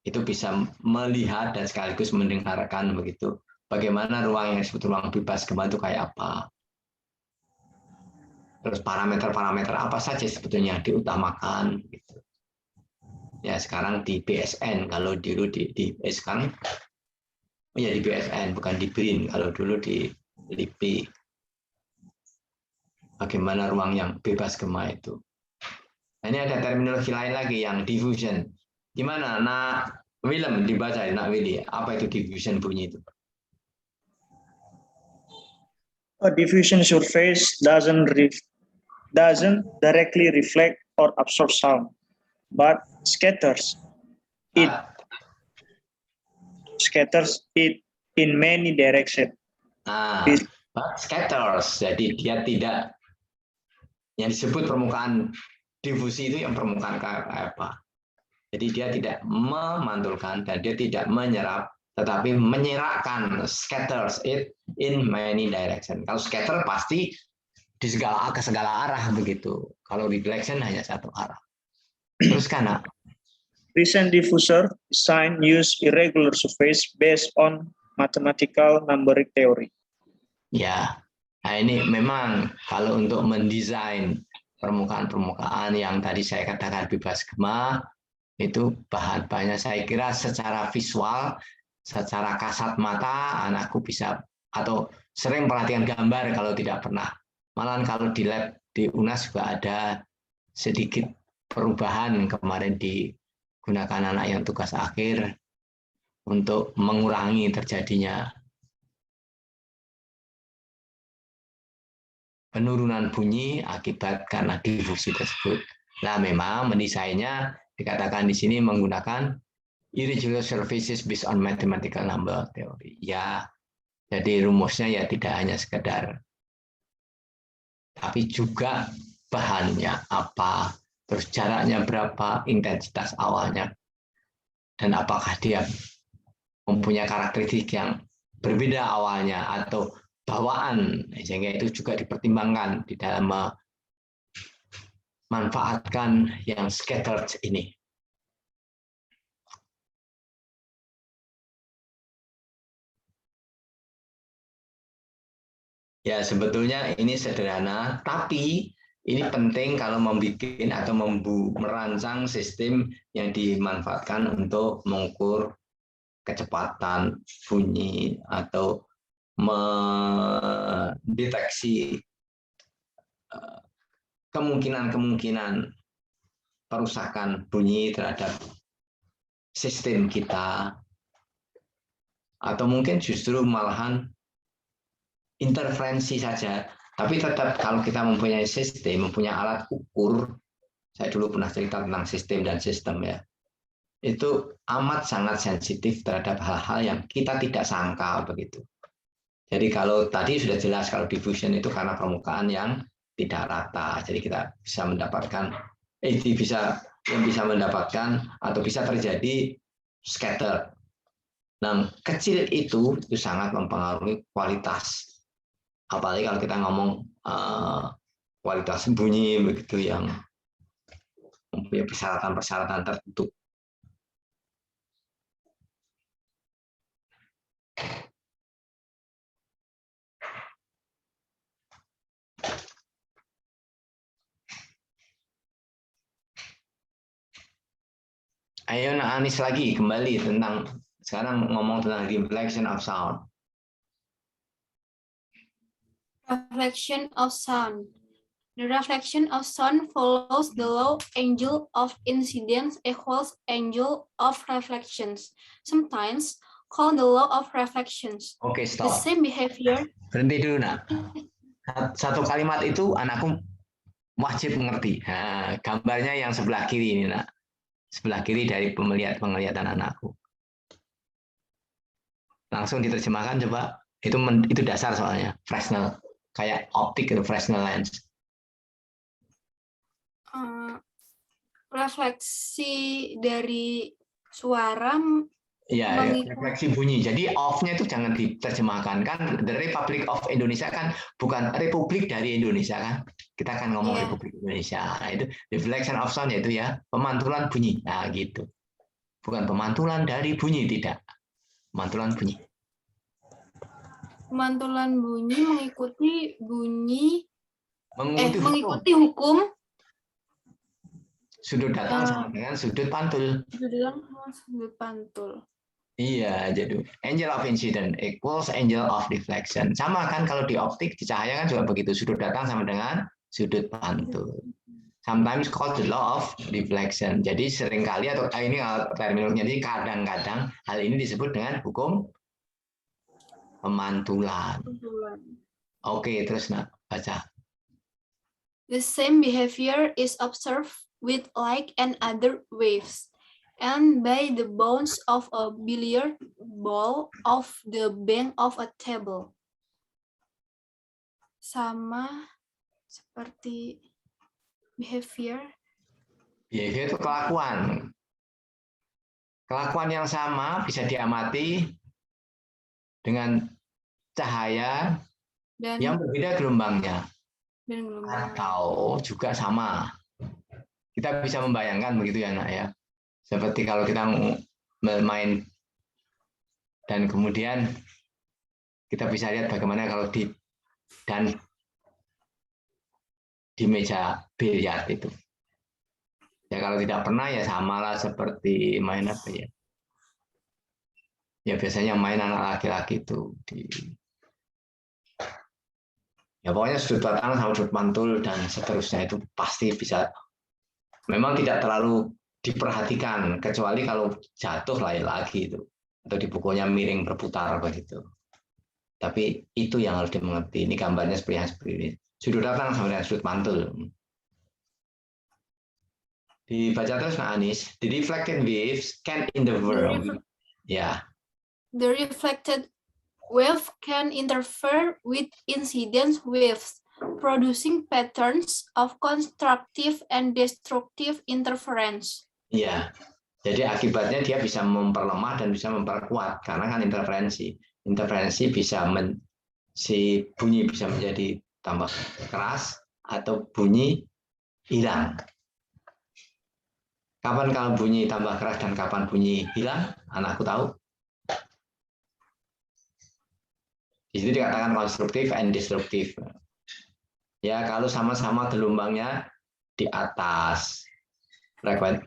B: itu bisa melihat dan sekaligus mendengarkan begitu. Bagaimana ruang yang disebut ruang bebas gema itu kayak apa? Terus parameter-parameter apa saja sebetulnya yang diutamakan gitu. Ya sekarang di BSN, kalau dulu di sekarang ya di BSN bukan di BRIN, kalau dulu di LIPI. bagaimana ruang yang bebas gema itu. Nah, ini ada terminologi lain lagi yang diffusion. Gimana, Nak Willem dibaca, Nak Willy, apa itu diffusion bunyi itu?
D: A diffusion surface doesn't directly reflect or absorb sound, but scatters it in many directions.
B: But scatters, jadi dia tidak, yang disebut permukaan difusi itu yang permukaan kayak apa? Jadi dia tidak memantulkan dan dia tidak menyerap, tetapi menyerakkan, scatters it in many direction. Kalau scatter pasti ke segala arah begitu. Kalau reflection hanya satu arah. Terus kan?
D: Recent diffuser design use irregular surface based on mathematical numbering theory.
B: Ya, nah ini memang kalau untuk mendesain permukaan-permukaan yang tadi saya katakan bebas gema, itu bahan-bahannya saya kira secara visual, secara kasat mata anakku bisa, atau sering perhatian gambar kalau tidak pernah. Malahan kalau di lab di UNAS juga ada sedikit perubahan kemarin digunakan anak yang tugas akhir untuk mengurangi terjadinya penurunan bunyi akibat karena difusi tersebut. Nah, memang mendesainnya dikatakan di sini menggunakan irregular surfaces based on mathematical number theory. Ya, jadi rumusnya ya tidak hanya sekedar, tapi juga bahannya apa, terus jaraknya berapa, intensitas awalnya, dan apakah dia mempunyai karakteristik yang berbeda awalnya atau bawaan, sehingga itu juga dipertimbangkan di dalam memanfaatkan yang scattered ini. Ya, sebetulnya ini sederhana, tapi ini penting kalau membuat atau merancang sistem yang dimanfaatkan untuk mengukur kecepatan bunyi atau mendeteksi kemungkinan-kemungkinan perusakan bunyi terhadap sistem kita, atau mungkin justru malahan interferensi saja. Tapi tetap kalau kita mempunyai sistem, mempunyai alat ukur, saya dulu pernah cerita tentang sistem dan sistem ya, itu amat sangat sensitif terhadap hal-hal yang kita tidak sangka begitu. Jadi kalau tadi sudah jelas kalau diffusion itu karena permukaan yang tidak rata, jadi kita bisa mendapatkan bisa mendapatkan atau bisa terjadi scatter. Nah, kecil itu sangat mempengaruhi kualitas. Apalagi kalau kita ngomong kualitas bunyi begitu yang mempunyai persyaratan-persyaratan tertentu. Ayo Anis lagi kembali tentang, sekarang ngomong tentang reflection of sound.
E: Reflection of sound. The reflection of sound follows the law angle of incidence equals angle of reflections, sometimes called the law of reflections.
B: Oke,
E: The
B: stop.
E: same behavior.
B: Berhenti dulu, Nak. Satu kalimat itu anakku wajib mengerti. Nah, gambarnya yang sebelah kiri ini, Nak. Sebelah kiri dari penglihatan anakku. Langsung diterjemahkan coba. Itu dasar soalnya. Fresnel. Kayak optik itu, Fresnel lens.
E: Refleksi dari suara
B: Ya, refleksi bunyi. Jadi off-nya itu jangan diterjemahkan. Kan The Republic of Indonesia kan bukan Republik dari Indonesia kan. Kita kan ngomong Republik Indonesia. Nah, itu reflection of sound yaitu ya pemantulan bunyi. Nah, gitu. Bukan pemantulan dari bunyi, tidak. Pemantulan bunyi.
E: Pemantulan bunyi mengikuti bunyi
B: Mengikuti
E: hukum
B: sudut datang sama dengan sudut pantul.
E: Sudut pantul.
B: Iya, jadi angle of incident equals angle of deflection. Sama kan kalau di optik, di cahaya kan juga begitu. Sudut datang sama dengan sudut pantul. Sometimes called the law of deflection. Jadi seringkali atau ini terminologinya, jadi kadang-kadang hal ini disebut dengan hukum pemantulan. Oke, terus nak baca.
E: The same behavior is observed with light and other waves, and by the bounce of a billiard ball off the bank of a table. Sama seperti behavior.
B: Behavior itu kelakuan. Kelakuan yang sama bisa diamati dengan cahaya
E: Dan
B: yang berbeda gelombangnya.
E: gelombang.
B: Atau juga sama. Kita bisa membayangkan begitu ya nak ya. Seperti kalau kita bermain dan kemudian kita bisa lihat bagaimana kalau di meja biliar itu. Ya kalau tidak pernah ya samalah seperti main apa ya. Ya biasanya main anak laki-laki itu ya pokoknya sudut batang sama sudut mantul dan seterusnya itu pasti bisa. Memang tidak terlalu diperhatikan kecuali kalau jatuh lain lagi itu atau dipukulnya miring berputar begitu. Tapi itu yang harus dimengerti. Ini gambarnya seperti ini. Sudut datang sama dengan sudut mantul. Dibaca terus Pak Anis. The reflected waves can interfere. Ya.
E: The reflected wave can interfere with incident waves, producing patterns of constructive and destructive interference.
B: Iya. Jadi akibatnya dia bisa memperlemah dan bisa memperkuat karena kan interferensi. Interferensi bisa si bunyi bisa menjadi tambah keras atau bunyi hilang. Kapan kalau bunyi tambah keras dan kapan bunyi hilang? Anakku tahu. Di situ dikatakan konstruktif and destruktif. Ya, kalau sama-sama gelombangnya di atas frekuensi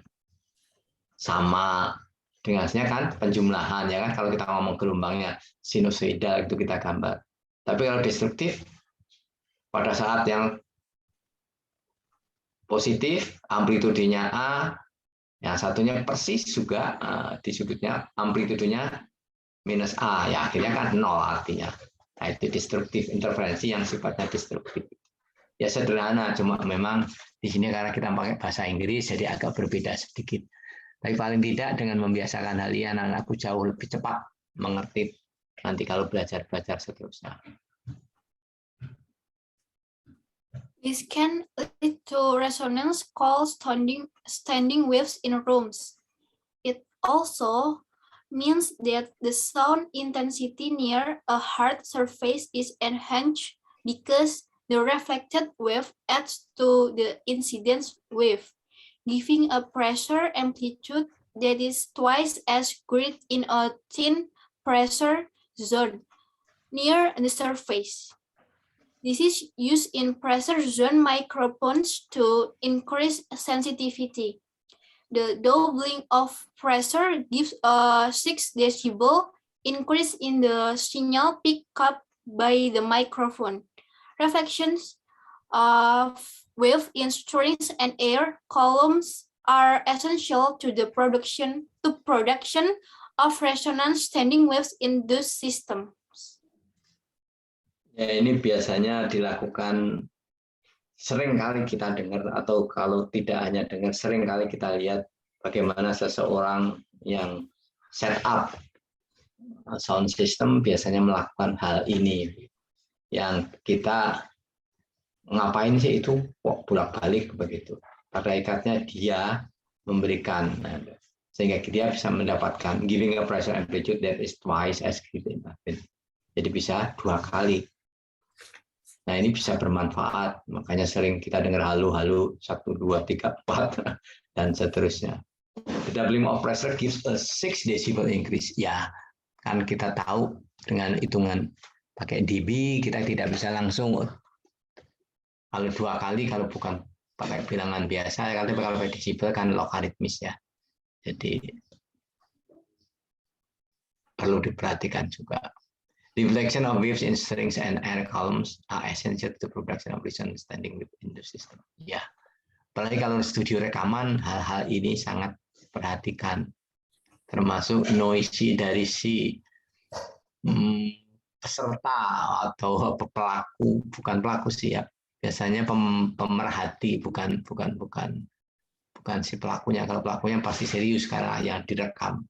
B: sama dengannya kan penjumlahan ya kan, kalau kita ngomong gelombangnya sinusoidal itu kita gambar. Tapi kalau destruktif pada saat yang positif amplitudenya A, yang satunya persis juga di sudutnya amplitudenya minus A, ya akhirnya kan nol artinya. Nah, itu destruktif, interferensi yang sifatnya destruktif. Ya sederhana, cuma memang di sini karena kita pakai bahasa Inggris jadi agak berbeda sedikit. Tapi paling tidak dengan membiasakan hal ini anak-anakku jauh lebih cepat mengerti nanti kalau belajar seterusnya.
E: This can lead to resonance called standing waves in rooms. It also means that the sound intensity near a hard surface is enhanced because the reflected wave adds to the incident wave, giving a pressure amplitude that is twice as great in a thin pressure zone near the surface. This is used in pressure zone microphones to increase sensitivity. The doubling of pressure gives a 6 decibel increase in the signal picked up by the microphone. Reflections of wave in strings and air columns are essential to the production of resonance standing waves in those systems.
B: Ya, ini biasanya dilakukan sering kali kita dengar atau kalau tidak hanya dengar sering kali kita lihat bagaimana seseorang yang set up sound system biasanya melakukan hal ini. Yang kita ngapain sih itu kok bolak-balik begitu. Pada ikatnya dia memberikan sehingga dia bisa mendapatkan giving a pressure amplitude that is twice as great in nothing. Jadi bisa 2 kali. Nah ini bisa bermanfaat, makanya sering kita dengar halu-halu 1, 2, 3, 4 dan seterusnya. The doubling of pressure gives a 6 decibel increase. Ya, kan kita tahu dengan hitungan pakai dB kita tidak bisa langsung kalau 2 kali kalau bukan pakai bilangan biasa, kalau pakai desibel kan logaritmis ya. Jadi perlu diperhatikan juga. Reflection of waves in strings and air columns are essential to production of resound standing wave in the system. Ya, apalagi kalau studio rekaman, hal-hal ini sangat diperhatikan, termasuk noisy dari si peserta atau pelaku, bukan pelaku sih ya, biasanya pemerhati, bukan si pelakunya. Kalau pelakunya pasti serius karena yang direkam.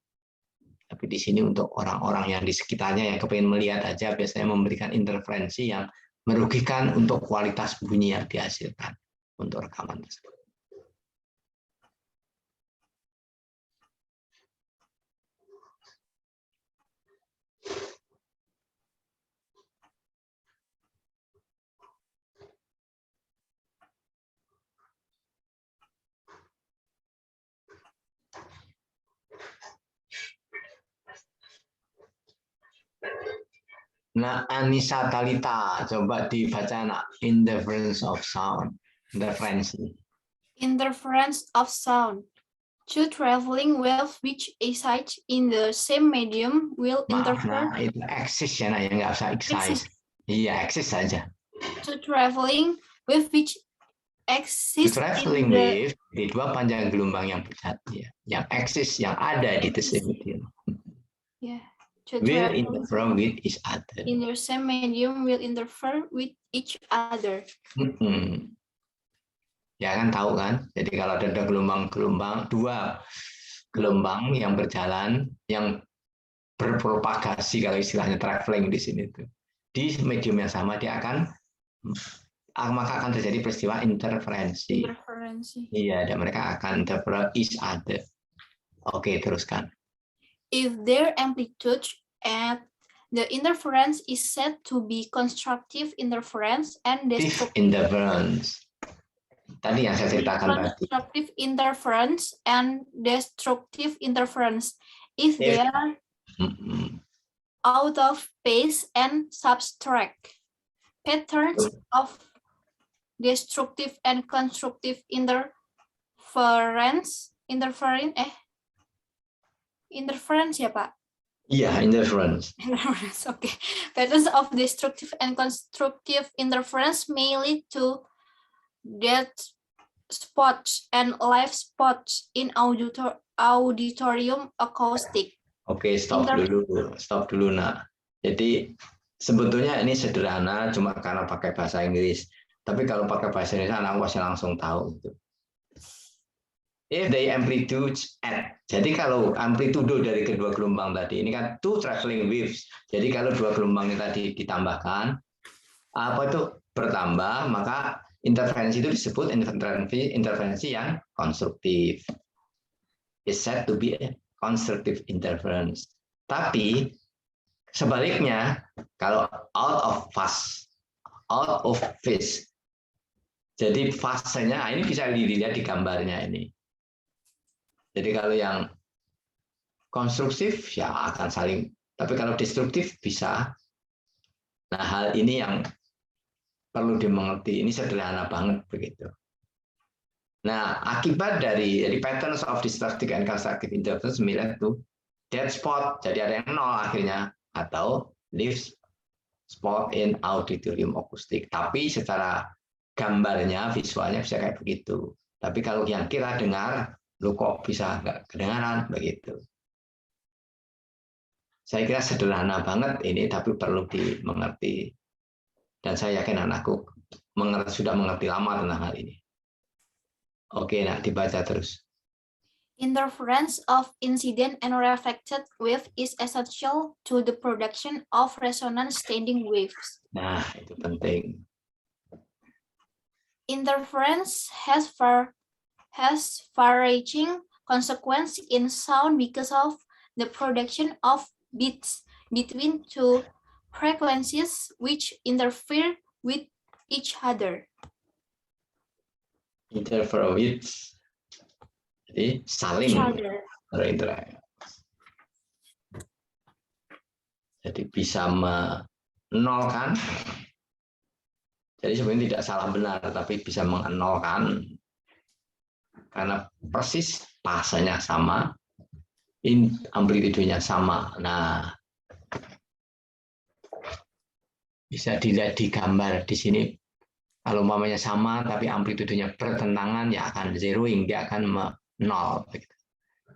B: Tapi di sini untuk orang-orang yang di sekitarnya yang kepengen melihat aja, biasanya memberikan interferensi yang merugikan untuk kualitas bunyi yang dihasilkan untuk rekaman tersebut. Nah, Anissa Talita, coba dibaca nak, interference of sound, interferensi.
E: Interference of sound. Two traveling waves which excite in the same medium will
B: Maaf,
E: interfere.
B: nah, itu exist ya, nah, ya nggak usah excite. Iya, exist saja.
E: Two traveling wave which exist
B: Traveling
E: in the
B: wave, di dua panjang gelombang yang bersatu, ya, yang exist, yang ada di same medium.
E: two
B: Will
E: traveling
B: interfere with each other.
E: in the same medium will interfere with each other.
B: Ya kan, tahu kan? Jadi kalau ada gelombang-gelombang, dua gelombang yang berjalan, yang berpropagasi, kalau istilahnya traveling di sini tuh, di medium yang sama, dia maka akan terjadi peristiwa interferensi. Iya, dan mereka akan interfere each other. Oke, teruskan.
E: If their amplitude at the interference is said to be constructive interference and destructive
B: Interference. Tadi yang saya ceritakan tadi.
E: Constructive interference and destructive interference. If they are out of phase and subtract. Patterns of destructive and constructive interference ya Pak?
B: Iya, interference.
E: Okay. Patterns of destructive and constructive interference may lead to dead spots and live spots in auditorium acoustic.
B: Oke, stop dulu nak. Jadi sebetulnya ini sederhana, cuma karena pakai bahasa Inggris. Tapi kalau pakai bahasa Indonesia, anak pasti langsung tahu. Gitu. If the amplitude at, jadi kalau amplitudo dari kedua gelombang tadi, ini kan two traveling waves. Jadi kalau dua gelombang ini tadi ditambahkan, apa itu bertambah, maka interferensi itu disebut interferensi yang konstruktif. Is said to be a constructive interference. Tapi sebaliknya, kalau out of phase, jadi fasenya, ini bisa dilihat di gambarnya ini. Jadi kalau yang konstruktif ya akan saling, tapi kalau destruktif bisa. Nah, hal ini yang perlu dimengerti. Ini sederhana banget begitu. Nah, akibat dari patterns of destructive and constructive interference mirip tuh dead spot, jadi ada yang nol akhirnya, atau live spot in auditorium acoustic. Tapi secara gambarnya, visualnya bisa kayak begitu. Tapi kalau yang kita dengar, lu kok bisa nggak kedengaran begitu. Saya kira sederhana banget ini, tapi perlu dimengerti. Dan saya yakin anakku sudah mengerti lama tentang hal ini. Oke, nah dibaca terus.
E: Interference of incident and reflected wave is essential to the production of resonant standing waves.
B: Nah, itu penting.
E: Interference has far-reaching consequences in sound because of the production of beats between two frequencies which interfere with each other.
B: Interfere with, jadi saling berinteraksi. Jadi bisa menolkan. Jadi sebenarnya tidak salah benar, tapi bisa mengenolkan karena persis fasenya sama, amplitudonya sama. Nah, Bisa dilihat di gambar di sini. Kalau umpamanya sama tapi amplitudenya bertentangan, ya akan zeroing, dia akan nol.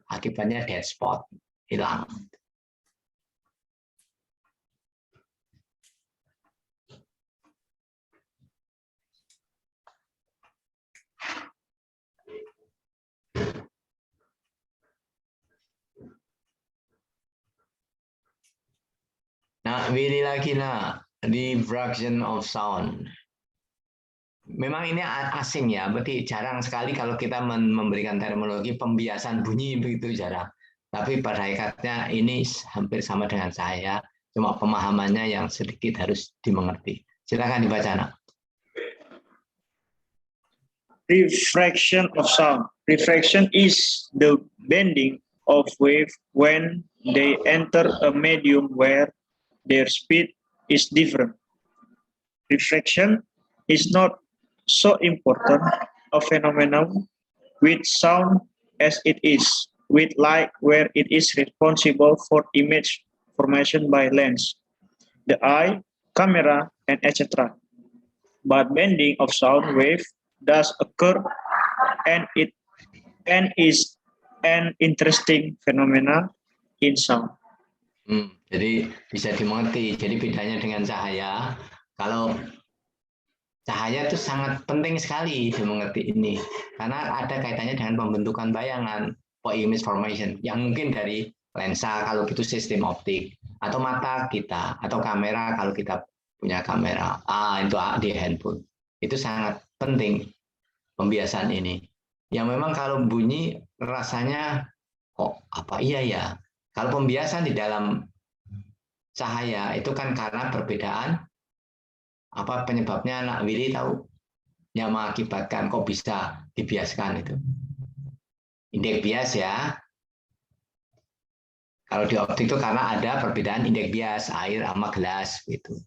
B: Akibatnya dead spot, hilang. Nah, Willy lagi nah, diffraction of sound. Memang ini asing ya, berarti jarang sekali kalau kita memberikan terminologi pembiasan bunyi, begitu jarang. Tapi pada hakikatnya ini hampir sama dengan saya, cuma pemahamannya yang sedikit harus dimengerti. Silakan dibaca, Nak.
D: Refraction of sound. Refraction is the bending of wave when they enter a medium where their speed is different. Refraction is not so important a phenomenon with sound as it is with light, where it is responsible for image formation by lens, the eye, camera, and etc. But bending of sound wave does occur, and it is an interesting phenomena in sound.
B: Jadi bisa dimengerti. Jadi bedanya dengan cahaya, kalau cahaya itu sangat penting sekali dimengerti ini, karena ada kaitannya dengan pembentukan bayangan, image formation, yang mungkin dari lensa kalau gitu sistem optik, atau mata kita, atau kamera kalau kita punya kamera, itu di handphone. Itu sangat penting pembiasaan ini. Yang memang kalau bunyi rasanya kok apa iya ya. Kalau pembiasaan di dalam cahaya itu kan karena perbedaan, apa penyebabnya, Nak Willy tahu? Yang mengakibatkan kok bisa dibiaskan itu. Indeks bias ya. Kalau di optik itu karena ada perbedaan indeks bias air sama gelas gitu.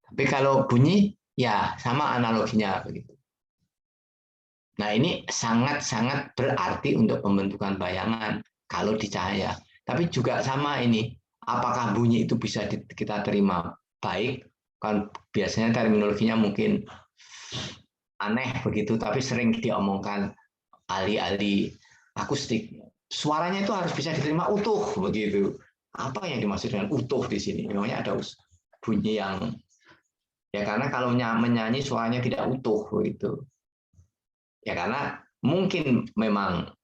B: Tapi kalau bunyi ya sama analoginya begitu. Nah, ini sangat-sangat berarti untuk pembentukan bayangan kalau di cahaya. Tapi juga sama ini, apakah bunyi itu bisa kita terima baik? Kan biasanya terminologinya mungkin aneh begitu, tapi sering diomongkan ahli-ahli akustik. Suaranya itu harus bisa diterima utuh begitu. Apa yang dimaksud dengan utuh di sini? Memangnya ada bunyi yang ya karena kalau menyanyi suaranya tidak utuh begitu. Ya karena mungkin memang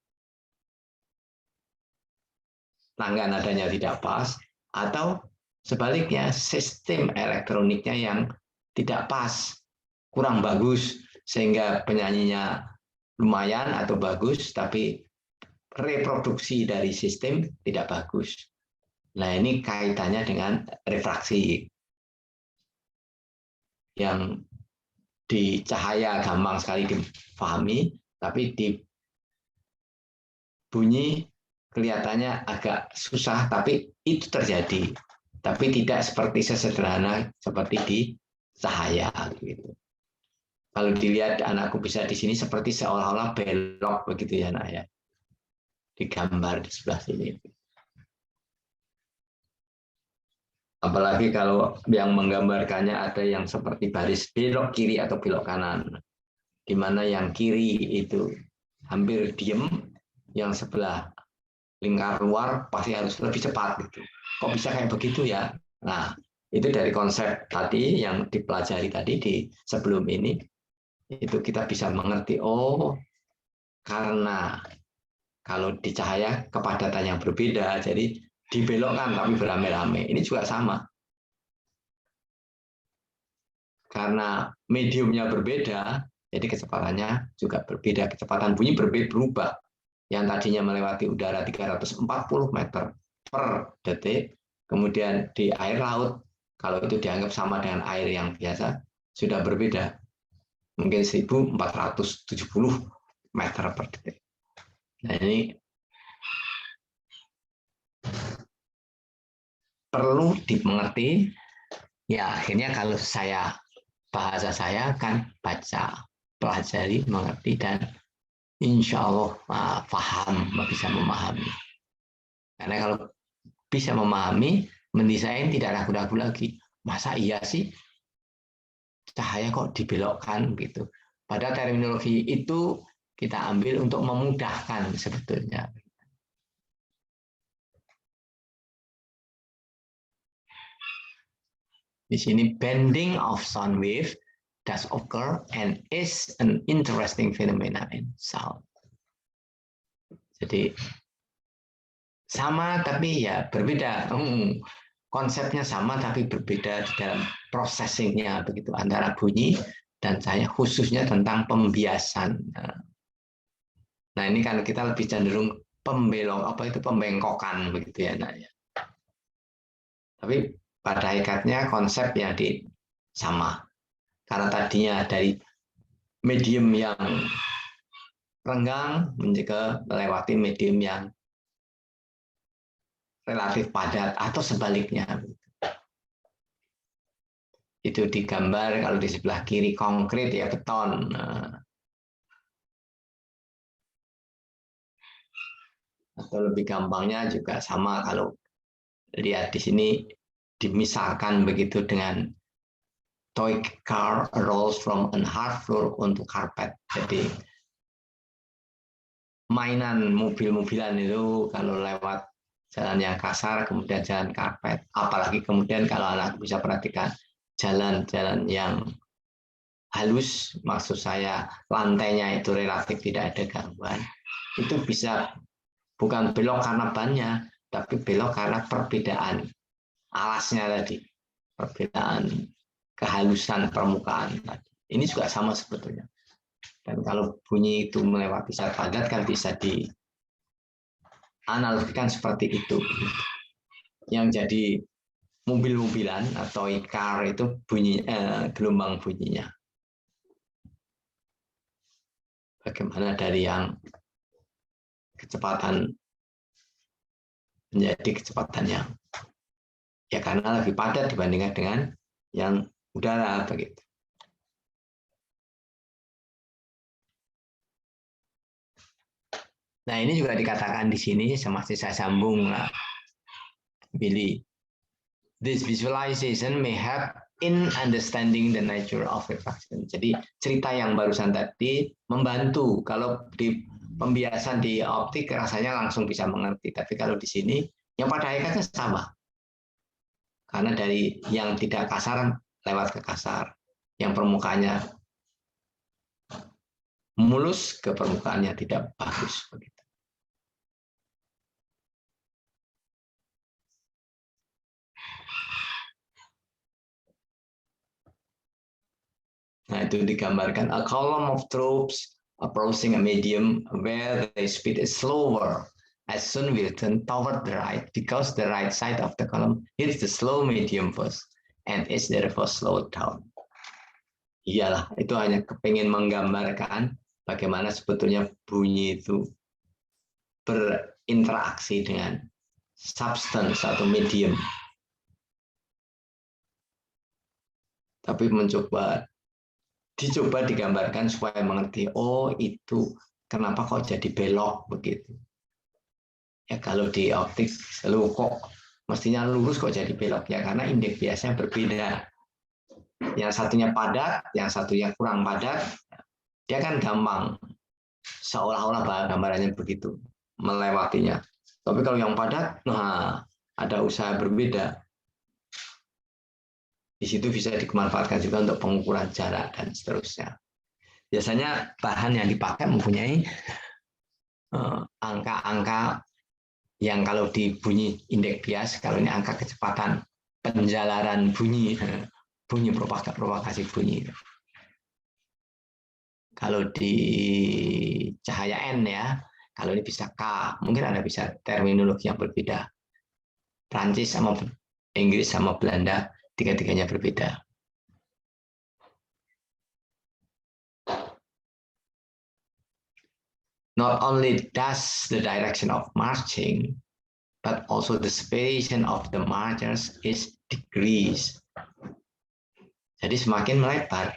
B: tangga nadanya tidak pas, atau sebaliknya sistem elektroniknya yang tidak pas, kurang bagus, sehingga penyanyinya lumayan atau bagus, tapi reproduksi dari sistem tidak bagus. Nah, ini kaitannya dengan refraksi. Yang di cahaya gampang sekali dipahami, tapi di bunyi kelihatannya agak susah, tapi itu terjadi. Tapi tidak seperti sesederhana seperti di cahaya gitu. Kalau dilihat anakku bisa di sini seperti seolah-olah belok begitu ya, Nak ya. Di gambar di sebelah sini. Apalagi kalau yang menggambarkannya ada yang seperti baris belok kiri atau belok kanan. Di mana yang kiri itu hampir diem, yang sebelah lingkar luar pasti harus lebih cepat gitu. Kok bisa kayak begitu ya? Nah, itu dari konsep tadi yang dipelajari tadi di sebelum ini, itu kita bisa mengerti, oh karena kalau di cahaya kepadatan yang berbeda, jadi dibelokkan tapi beramai-ramai. Ini juga sama. Karena mediumnya berbeda, jadi kecepatannya juga berbeda. Kecepatan bunyi berubah. Yang tadinya melewati udara 340 meter per detik, kemudian di air laut, kalau itu dianggap sama dengan air yang biasa, sudah berbeda. Mungkin 1470 meter per detik. Nah, ini perlu dimengerti. Ya, akhirnya kalau bahasa saya kan baca, pelajari, mengerti, dan insya Allah paham, bisa memahami. Karena kalau bisa memahami, mendesain tidak ragu-ragu lagi. Masa iya sih cahaya kok dibelokkan gitu. Pada terminologi itu kita ambil untuk memudahkan sebetulnya. Di sini bending of sound wave does occur and is an interesting phenomenon in sound. Jadi sama tapi ya berbeda. Konsepnya sama tapi berbeda di dalam processingnya begitu antara bunyi dan cahaya, khususnya tentang pembiasan. Nah ini kan kita lebih cenderung pembengkokan begitu ya. Nah, ya. Tapi pada hakikatnya konsep yang sama. Karena tadinya dari medium yang renggang melewati medium yang relatif padat atau sebaliknya. Itu digambar kalau di sebelah kiri konkret ya beton. Atau lebih gampangnya juga sama kalau lihat di sini dimisalkan begitu dengan toy car rolls from a hard floor onto carpet. Jadi mainan mobil-mobilan itu kalau lewat jalan yang kasar, kemudian jalan karpet. Apalagi kemudian kalau anak bisa perhatikan jalan-jalan yang halus, maksud saya lantainya itu relatif tidak ada gangguan. Itu bisa bukan belok karena bannya, tapi belok karena perbedaan alasnya tadi. Perbedaan kehalusan permukaan tadi. Ini juga sama sebetulnya. Dan kalau bunyi itu melewati zat padat kan bisa di analogikan seperti itu. Yang jadi mobil-mobilan atau car itu bunyi gelombang bunyinya. Bagaimana dari yang kecepatan menjadi kecepatan yang ya karena lebih padat dibandingkan dengan yang udara begitu. Nah ini juga dikatakan di sini masih saya sambung Billy. This visualization may help in understanding the nature of refraction. Jadi cerita yang barusan tadi membantu kalau di pembiasan di optik rasanya langsung bisa mengerti. Tapi kalau di sini yang pada hakikatnya sama. Karena dari yang tidak kasar lewat ke kasar, yang permukaannya mulus ke permukaannya tidak bagus begitu. Nah, itu digambarkan a column of troops approaching a medium where the speed is slower as soon will turn toward the right because the right side of the column hits the slow medium first and is therefore slowed down. Iyalah, itu hanya kepingin menggambarkan bagaimana sebetulnya bunyi itu berinteraksi dengan substance atau medium. Tapi dicoba digambarkan supaya mengerti, oh itu kenapa kok jadi belok begitu. Ya kalau di optik selalu kok mestinya lurus kok jadi belok ya karena indeks biasanya berbeda. Yang satunya padat, yang satunya kurang padat, dia kan gampang seolah-olah gambarannya begitu melewatinya. Tapi kalau yang padat, nah ada usaha berbeda. Di situ bisa dimanfaatkan juga untuk pengukuran jarak dan seterusnya. Biasanya bahan yang dipakai mempunyai angka-angka yang kalau di bunyi indeks bias, kalau ini angka kecepatan penjalaran bunyi propagasi bunyi. Kalau di cahaya N ya, kalau ini bisa K, mungkin Anda bisa terminologi yang berbeda. Prancis sama Inggris sama Belanda, tiga-tiganya berbeda. Not only does the direction of marching, but also the separation of the marchers is decreased. Jadi semakin melebar.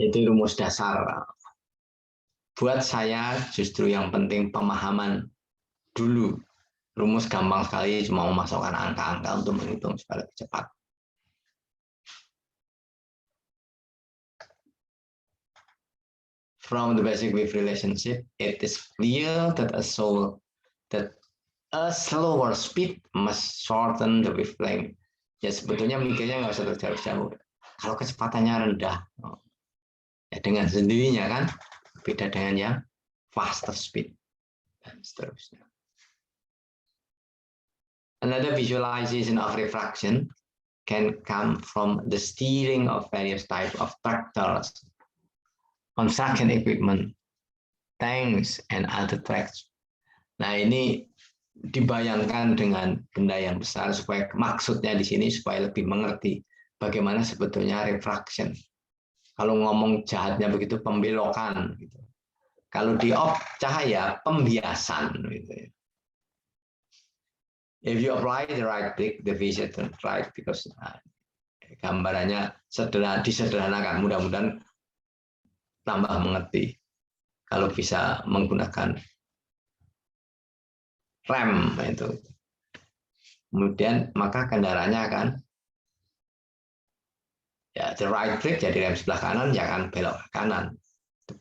B: Itu rumus dasar. Buat saya justru yang penting pemahaman dulu. Rumus gampang sekali, cuma memasukkan angka-angka untuk menghitung supaya lebih cepat. From the basic wave relationship, it is clear that a slower speed must shorten the wavelength. Ya sebetulnya mikirnya nggak usah terjauh-jauh. Kalau kecepatannya rendah, ya dengan sendirinya kan beda dengan yang faster speed dan seterusnya. Another visualization of refraction can come from the steering of various types of tractors, construction equipment, tanks, and other tracks. Nah, ini dibayangkan dengan benda yang besar supaya maksudnya di sini supaya lebih mengerti bagaimana sebetulnya refraction. Kalau ngomong jahatnya begitu pembelokan gitu. Kalau di cahaya pembiasan gitu. If you apply the right trick, the vision right because gambarannya disederhanakan, mudah-mudahan tambah mengerti. Kalau bisa menggunakan rem itu, kemudian maka kendaraannya akan ya the right trick jadi rem sebelah kanan ya akan belok ke kanan,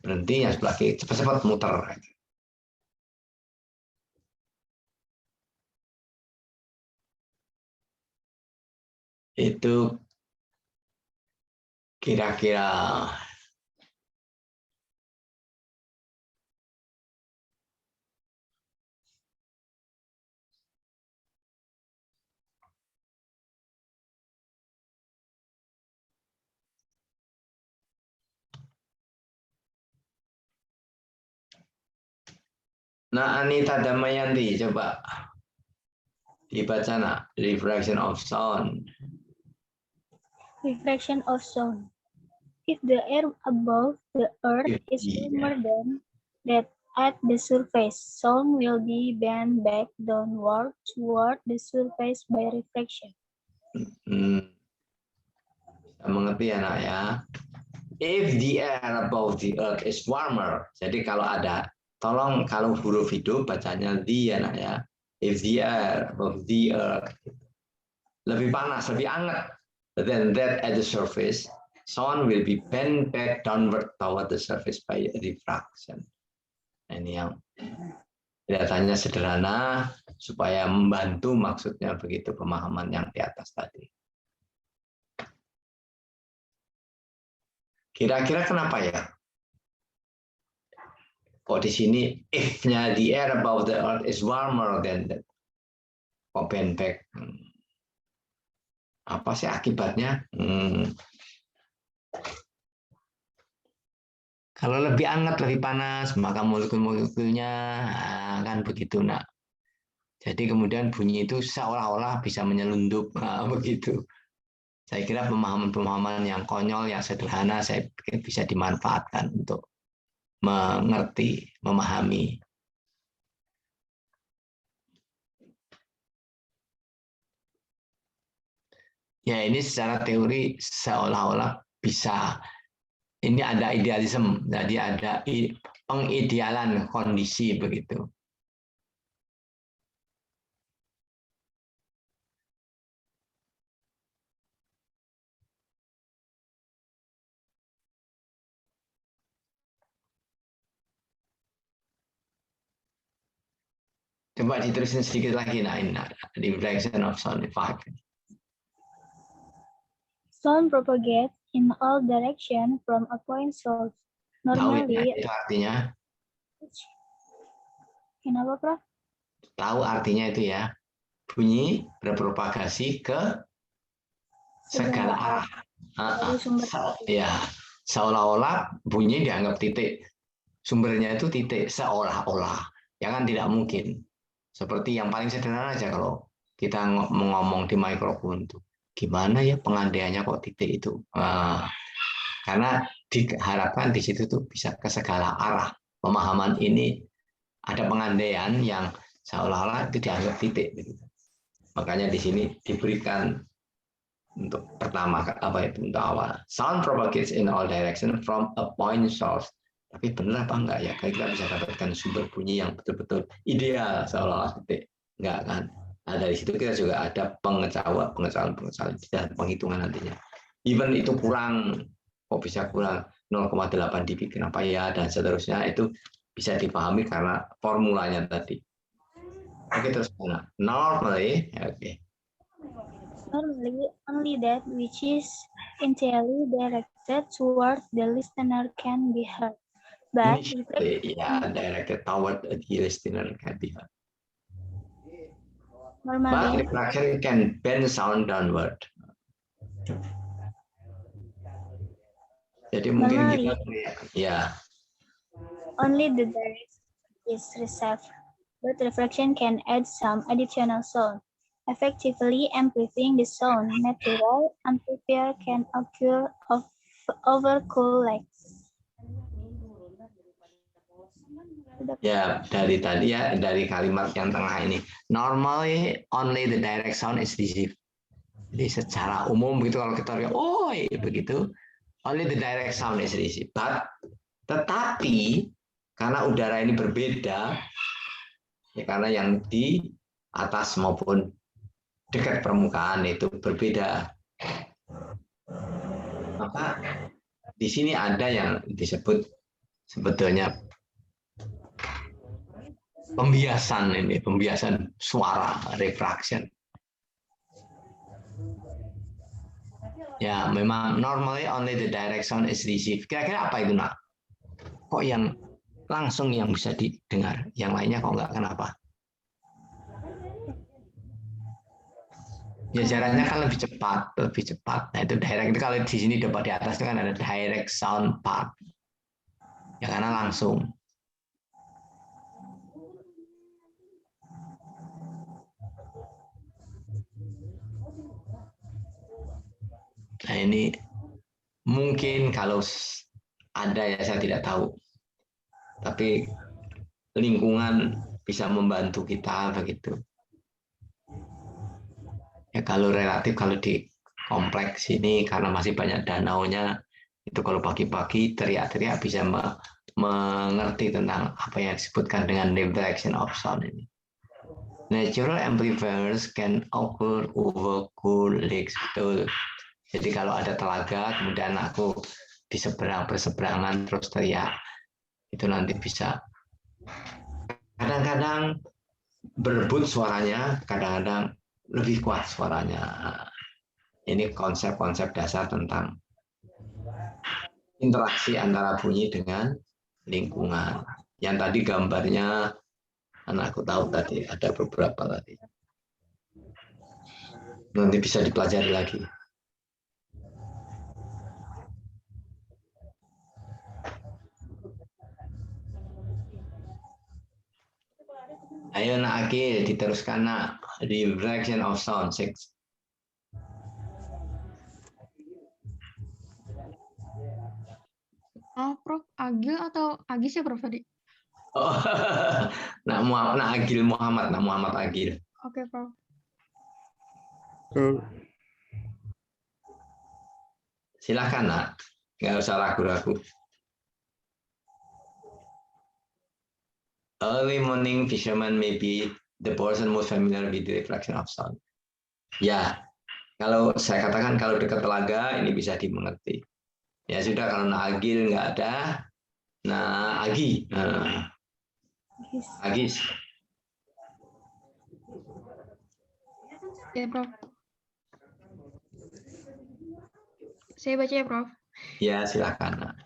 B: berhenti yang sebelah kiri cepat-cepat muter. Itu kira-kira Nah, Anita Damayanti, coba dibaca nak, refraction of sound.
C: Refraction of sound. If the air above the earth is warmer than that at the surface, sound will be bent back downward toward the surface by refraction.
B: Mengerti ya nak ya? If the air above the earth is warmer, jadi kalau ada, tolong kalau huruf hidup bacanya the ya nak ya. If the air above the earth lebih panas, lebih hangat than that at the surface, sound will be bent back downward toward the surface by refraction. Ini yang kelihatannya sederhana supaya membantu maksudnya begitu pemahaman yang di atas tadi. Kira-kira kenapa ya? Kok di sini if-nya the air above the earth is warmer than that. Kok bend back? Apa sih akibatnya? Kalau lebih hangat, lebih panas, maka molekul-molekulnya kan begitu nak. Jadi kemudian bunyi itu seolah-olah bisa menyelundup, begitu. Saya kira pemahaman-pemahaman yang konyol, yang sederhana, saya pikir bisa dimanfaatkan untuk mengerti, memahami. Ya ini secara teori seolah-olah bisa, ini ada idealisme, jadi ada pengidealan kondisi begitu. Coba diterusin sedikit lagi, nah ini reflection of sound effect.
C: Sound propagates in all directions from a point source. Normally,
B: Tahu ya, itu artinya?
C: Kenapa, Prof?
B: Tahu artinya itu ya? Bunyi berpropagasi ke segala arah. Ya, seolah-olah bunyi dianggap titik. Sumbernya itu titik, seolah-olah. Ya kan tidak mungkin. Seperti yang paling sederhana aja kalau kita ngomong di mikrofon itu. Gimana ya pengandaiannya kok titik itu? Karena diharapkan di situ tuh bisa ke segala arah. Pemahaman ini ada pengandaian yang seolah-olah itu dianggap titik. Makanya di sini diberikan untuk pertama apa itu untuk awal. Sound propagates in all direction from a point source. Tapi benar apa enggak ya? Kayak kita bisa dapatkan sumber bunyi yang betul-betul ideal seolah-olah seperti enggak kan? Nah, dari situ kita juga ada pengecawan tidak penghitungan nantinya. Even itu kurang, kok bisa kurang 0,8 dB, kenapa ya, dan seterusnya, itu bisa dipahami karena formulanya tadi. Oke, terus mana? Normally, oke.
C: Normally, only that which is entirely directed towards the listener can be heard. But
B: Initially, directed toward the listener can be heard. But
C: normally,
B: refraction can bend sound downward. Jadi mungkin kita ya.
C: only the direct is received, but reflection can add some additional sound, effectively amplifying the sound. Natural amplifier can occur over cool legs.
B: Ya, dari tadi ya, dari kalimat yang tengah ini. Normally only the direct sound is received. Jadi secara umum begitu kalau kita lihat, begitu, only the direct sound is received. But tetapi karena udara ini berbeda, ya karena yang di atas maupun dekat permukaan itu berbeda, maka di sini ada yang disebut sebetulnya pembiasan suara, refraction. Ya, memang normally only the direct sound is received. Kira-kira apa itu, Nak? Kok yang langsung yang bisa didengar, yang lainnya kok enggak, kenapa? Ya jaraknya kan lebih cepat. Nah itu direct itu kalau di sini dapat di atas itu kan ada direct sound part. Ya karena langsung. Nah ini mungkin kalau ada ya saya tidak tahu. Tapi lingkungan bisa membantu kita begitu. Ya kalau relatif kalau di kompleks ini karena masih banyak danaunya, itu kalau pagi-pagi teriak-teriak bisa mengerti tentang apa yang disebutkan dengan reflection of sound ini. Natural amplifiers can occur over cool lakes. Betul. Jadi kalau ada telaga, kemudian aku di berseberangan terus teriak, itu nanti bisa. Kadang-kadang berebut suaranya, kadang-kadang lebih kuat suaranya. Ini konsep-konsep dasar tentang interaksi antara bunyi dengan lingkungan. Yang tadi gambarnya, anakku tahu tadi, ada beberapa tadi. Nanti bisa dipelajari lagi. Ayo Nak Akil, diteruskan Nak. Reflection of sound 6.
A: Oh, Prof, Agil atau Agis ya, Prof, tadi?
B: Oh, Nak Agil Muhammad, Nak Muhammad Agil.
A: Oke, Prof.
B: Silakan Nak, nggak usah ragu-ragu. Early morning fisherman may be the person most familiar with the reflection of sound. Ya, kalau saya katakan kalau dekat telaga ini bisa dimengerti. Ya sudah, kalau Agil nggak ada, nah Agi, Agis.
A: Ya, Prof. Saya baca ya, Prof.
B: Ya silakan.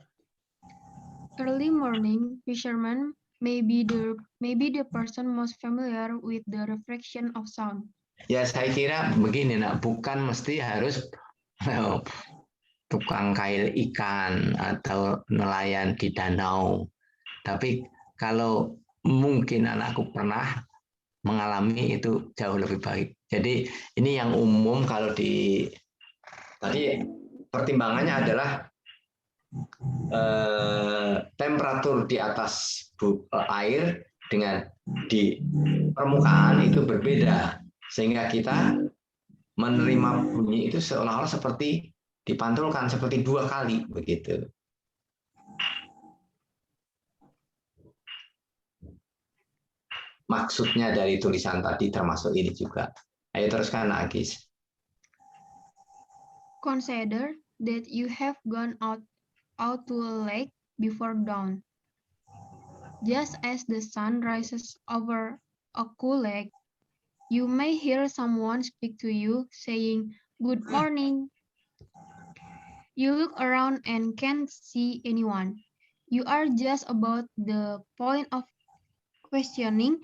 A: Early morning fisherman may be the person most familiar with the reflection of sound.
B: Ya saya kira begini Nak, bukan mesti harus tukang kail ikan atau nelayan di danau. Tapi kalau mungkin anakku pernah mengalami itu jauh lebih baik. Jadi ini yang umum kalau di tadi pertimbangannya adalah temperatur di atas air dengan di permukaan itu berbeda, sehingga kita menerima bunyi itu seolah-olah seperti dipantulkan seperti 2 kali begitu. Maksudnya dari tulisan tadi termasuk ini juga. Ayo teruskan Agis.
A: Consider that you have gone out to a lake before dawn. Just as the sun rises over a cool lake, you may hear someone speak to you saying, "Good morning." You look around and can't see anyone. You are just about the point of questioning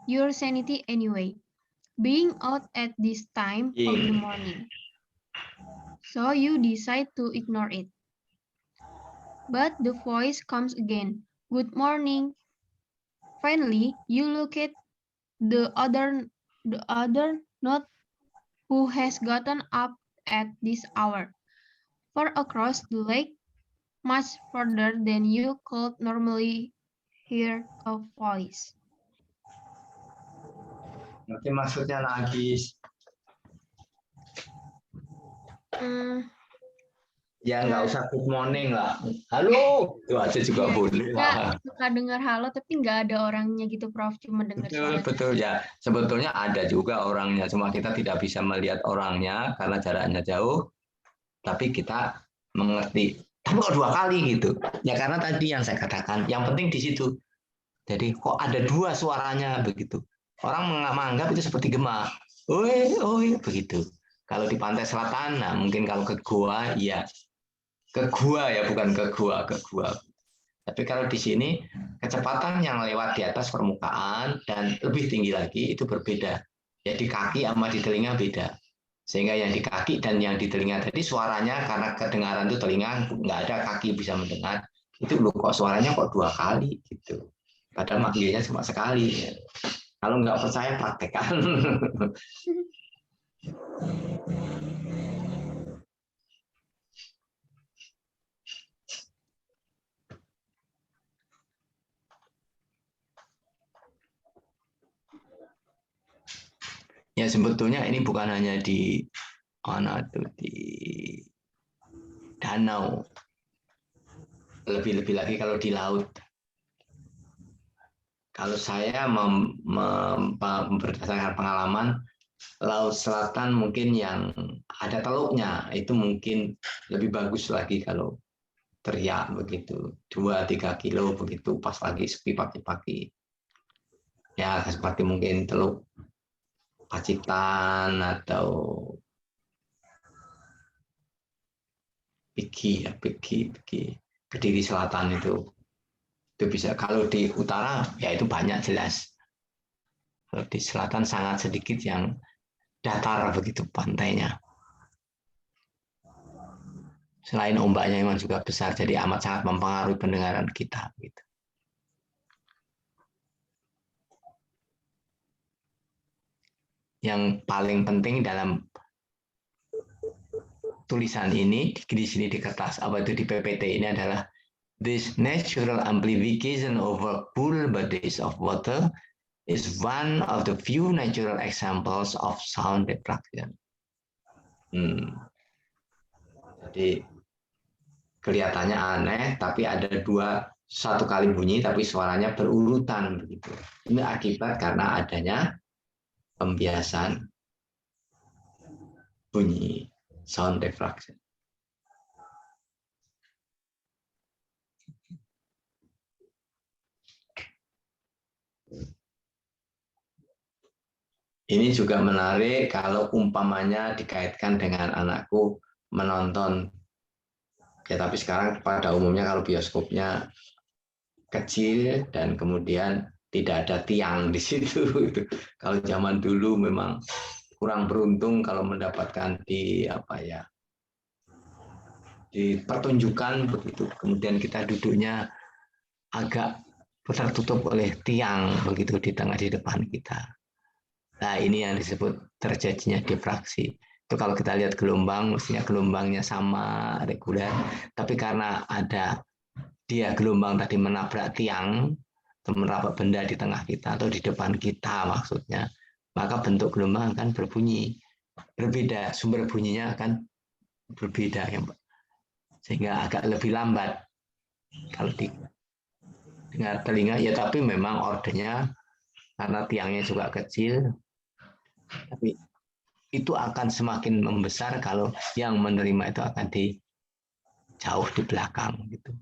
A: your sanity anyway, being out at this time of the morning. So you decide to ignore it. But the voice comes again. "Good morning." Finally, you look at the other note who has gotten up at this hour. For across the lake, much further than you could normally hear a voice.
B: Nanti maksudnya Agis. Ya nggak usah good morning lah. Halo, itu aja juga boleh lah.
A: Suka dengar halo tapi nggak ada orangnya gitu, Prof. Cuma dengar suara.
B: Betul ya. Sebetulnya ada juga orangnya, cuma kita tidak bisa melihat orangnya karena jaraknya jauh. Tapi kita mengerti. Tapi kok 2 kali gitu? Ya karena tadi yang saya katakan, yang penting di situ. Jadi kok ada 2 suaranya begitu. Orang menganggap itu seperti gema. Oi, begitu. Kalau di pantai selatan, nah mungkin kalau ke gua, ya. Ke gua ya, bukan ke gua, ke gua. Tapi kalau di sini, kecepatan yang lewat di atas permukaan dan lebih tinggi lagi itu berbeda. Ya di kaki sama di telinga beda. Sehingga yang di kaki dan yang di telinga tadi suaranya karena kedengaran itu telinga nggak ada, kaki bisa mendengar. Itu loh kok suaranya kok 2 kali gitu. Padahal manggilnya cuma sekali. Ya. Kalau nggak percaya praktekkan. Ya sebetulnya ini bukan hanya di mana tuh di danau, lebih-lebih lagi kalau di laut. Kalau saya berdasarkan pengalaman, laut selatan mungkin yang ada teluknya itu mungkin lebih bagus lagi kalau teriak begitu 2-3 kilo begitu pas lagi sepi pagi-pagi. Ya seperti mungkin Teluk Pacitan atau Pigi, Kediri Selatan itu bisa. Kalau di utara ya itu banyak jelas. Kalau di selatan sangat sedikit yang datar begitu pantainya. Selain ombaknya memang juga besar, jadi amat sangat mempengaruhi pendengaran kita. Gitu. Yang paling penting dalam tulisan ini di sini di kertas apa itu di PPT ini adalah this natural amplification over cool bodies of water is one of the few natural examples of sound diffraction. Jadi kelihatannya aneh, tapi ada 1 kali bunyi, tapi suaranya berurutan begitu. Ini akibat karena adanya pembiasan bunyi sound diffraction. Ini juga menarik kalau umpamanya dikaitkan dengan anakku menonton. Ya, tapi sekarang pada umumnya kalau bioskopnya kecil dan kemudian tidak ada tiang di situ. Kalau zaman dulu memang kurang beruntung kalau mendapatkan di pertunjukan begitu. Kemudian kita duduknya agak tertutup oleh tiang begitu di tengah di depan kita. Nah, ini yang disebut terjadinya diffraksi. Itu kalau kita lihat gelombang, mestinya gelombangnya sama reguler, tapi karena ada dia gelombang tadi menabrak tiang, atau menabrak benda di tengah kita atau di depan kita maksudnya, maka bentuk gelombang akan berbunyi. berbeda, sumber bunyinya akan berbeda ya Mbak. Sehingga agak lebih lambat kalau dengar telinga ya, tapi memang ordernya karena tiangnya juga kecil, tapi itu akan semakin membesar kalau yang menerima itu akan jauh di belakang gitu.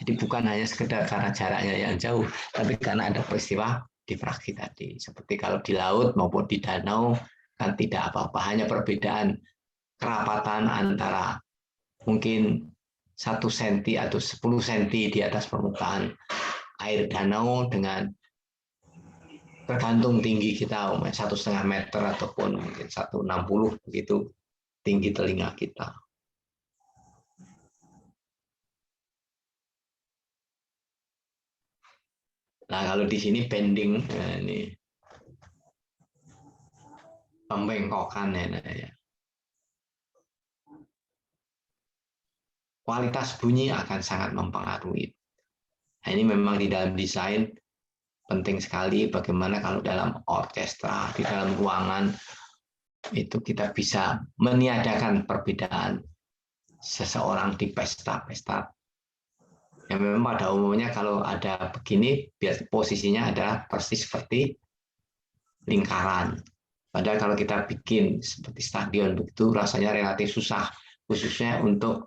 B: Jadi bukan hanya sekedar karena jaraknya yang jauh, tapi karena ada peristiwa difraksi tadi. Seperti kalau di laut maupun di danau kan tidak apa-apa, hanya perbedaan kerapatan antara mungkin 1 cm atau 10 cm di atas permukaan air danau dengan tergantung tinggi kita 1,5 meter ataupun mungkin 1,60 begitu tinggi telinga kita. Nah, kalau di sini bending, nah ini pembengkokan ya. Kualitas bunyi akan sangat mempengaruhi. Nah, ini memang di dalam desain penting sekali bagaimana kalau dalam orkestra, di dalam ruangan, itu kita bisa meniadakan perbedaan seseorang di pesta-pesta. Ya memang pada umumnya kalau ada begini, posisinya adalah persis seperti lingkaran. Padahal kalau kita bikin seperti stadion begitu rasanya relatif susah, khususnya untuk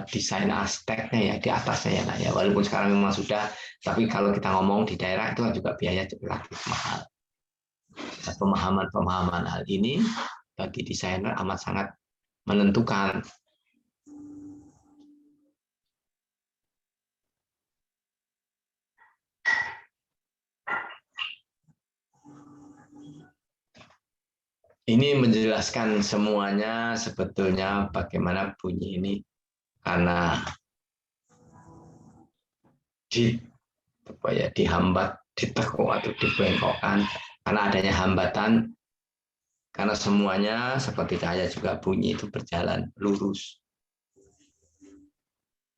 B: desain arsiteknya ya di atasnya ya. Walaupun sekarang memang sudah, tapi kalau kita ngomong di daerah itu kan juga biaya relatif mahal. Pemahaman hal ini bagi desainer amat sangat menentukan. Ini menjelaskan semuanya sebetulnya bagaimana bunyi ini karena dihambat, ditekuk atau dibengkokkan karena adanya hambatan, karena semuanya seperti cahaya juga bunyi itu berjalan lurus.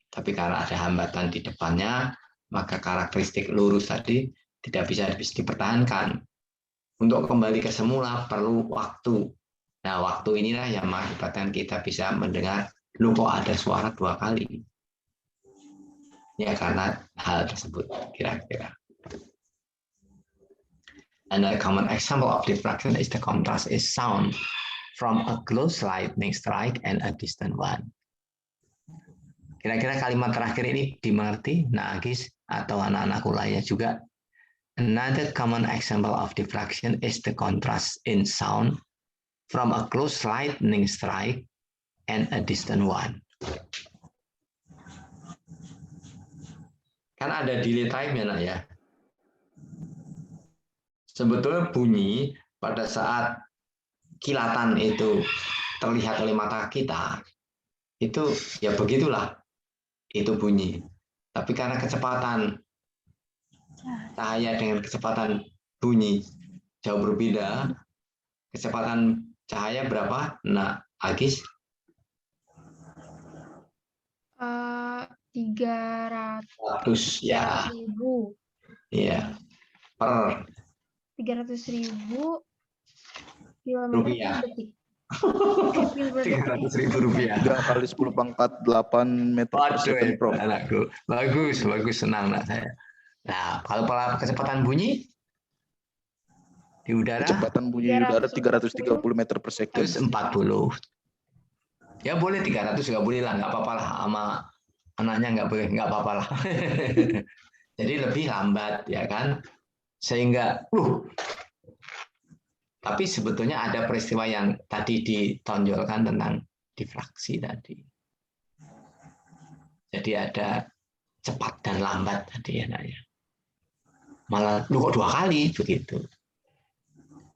B: Tapi karena ada hambatan di depannya, maka karakteristik lurus tadi tidak bisa dipertahankan. Untuk kembali ke semula perlu waktu. Nah, waktu inilah yang mengakibatkan kita bisa mendengar, lu kok ada suara 2 kali. Ya karena hal tersebut kira-kira. Another common example of diffraction is the contrast is sound from a close lightning strike and a distant one. Kira-kira kalimat terakhir ini dimengerti, Agis atau anak-anakku lainnya juga. Another common example of diffraction is the contrast in sound from a close lightning strike and a distant one. Kan ada delay time ya. Sebetulnya bunyi pada saat kilatan itu terlihat oleh mata kita, itu ya begitulah, itu bunyi. Tapi karena kecepatan cahaya dengan kecepatan bunyi jauh berbeda, kecepatan cahaya berapa? Nah, Agis?
A: 300
B: ya.
A: ribu.
B: Iya. Per
A: 300.000 kilometer
B: rupiah.
A: per detik.
B: 300.000 rupiah.
F: 3 kali 10 pangkat 8 meter per second, Prof.
B: Anakku. Bagus, senang nak saya. Nah, kalau kecepatan bunyi di udara?
F: Kecepatan bunyi di udara 330 meter per second.
B: Terus 40. Ya boleh 300 juga boleh lah, nggak apa-apa lah. Sama anaknya nggak apa-apa lah. Jadi lebih lambat ya kan, sehingga tapi sebetulnya ada peristiwa yang tadi ditonjolkan tentang difraksi tadi. Jadi ada cepat dan lambat tadi ya nanya. Malah kok 2 kali begitu.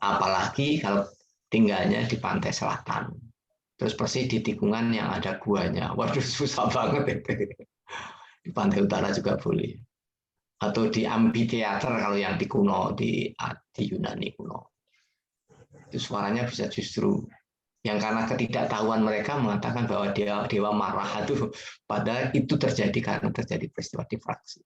B: Apalagi kalau tinggalnya di pantai selatan. Terus persis di tikungan yang ada guanya. Waduh susah banget itu. Di pantai utara juga boleh. Atau di amphitheater kalau yang di kuno, di Yunani kuno. Itu suaranya bisa justru yang karena ketidaktahuan mereka mengatakan bahwa dewa marah itu, padahal itu terjadi karena terjadi peristiwa difraksi.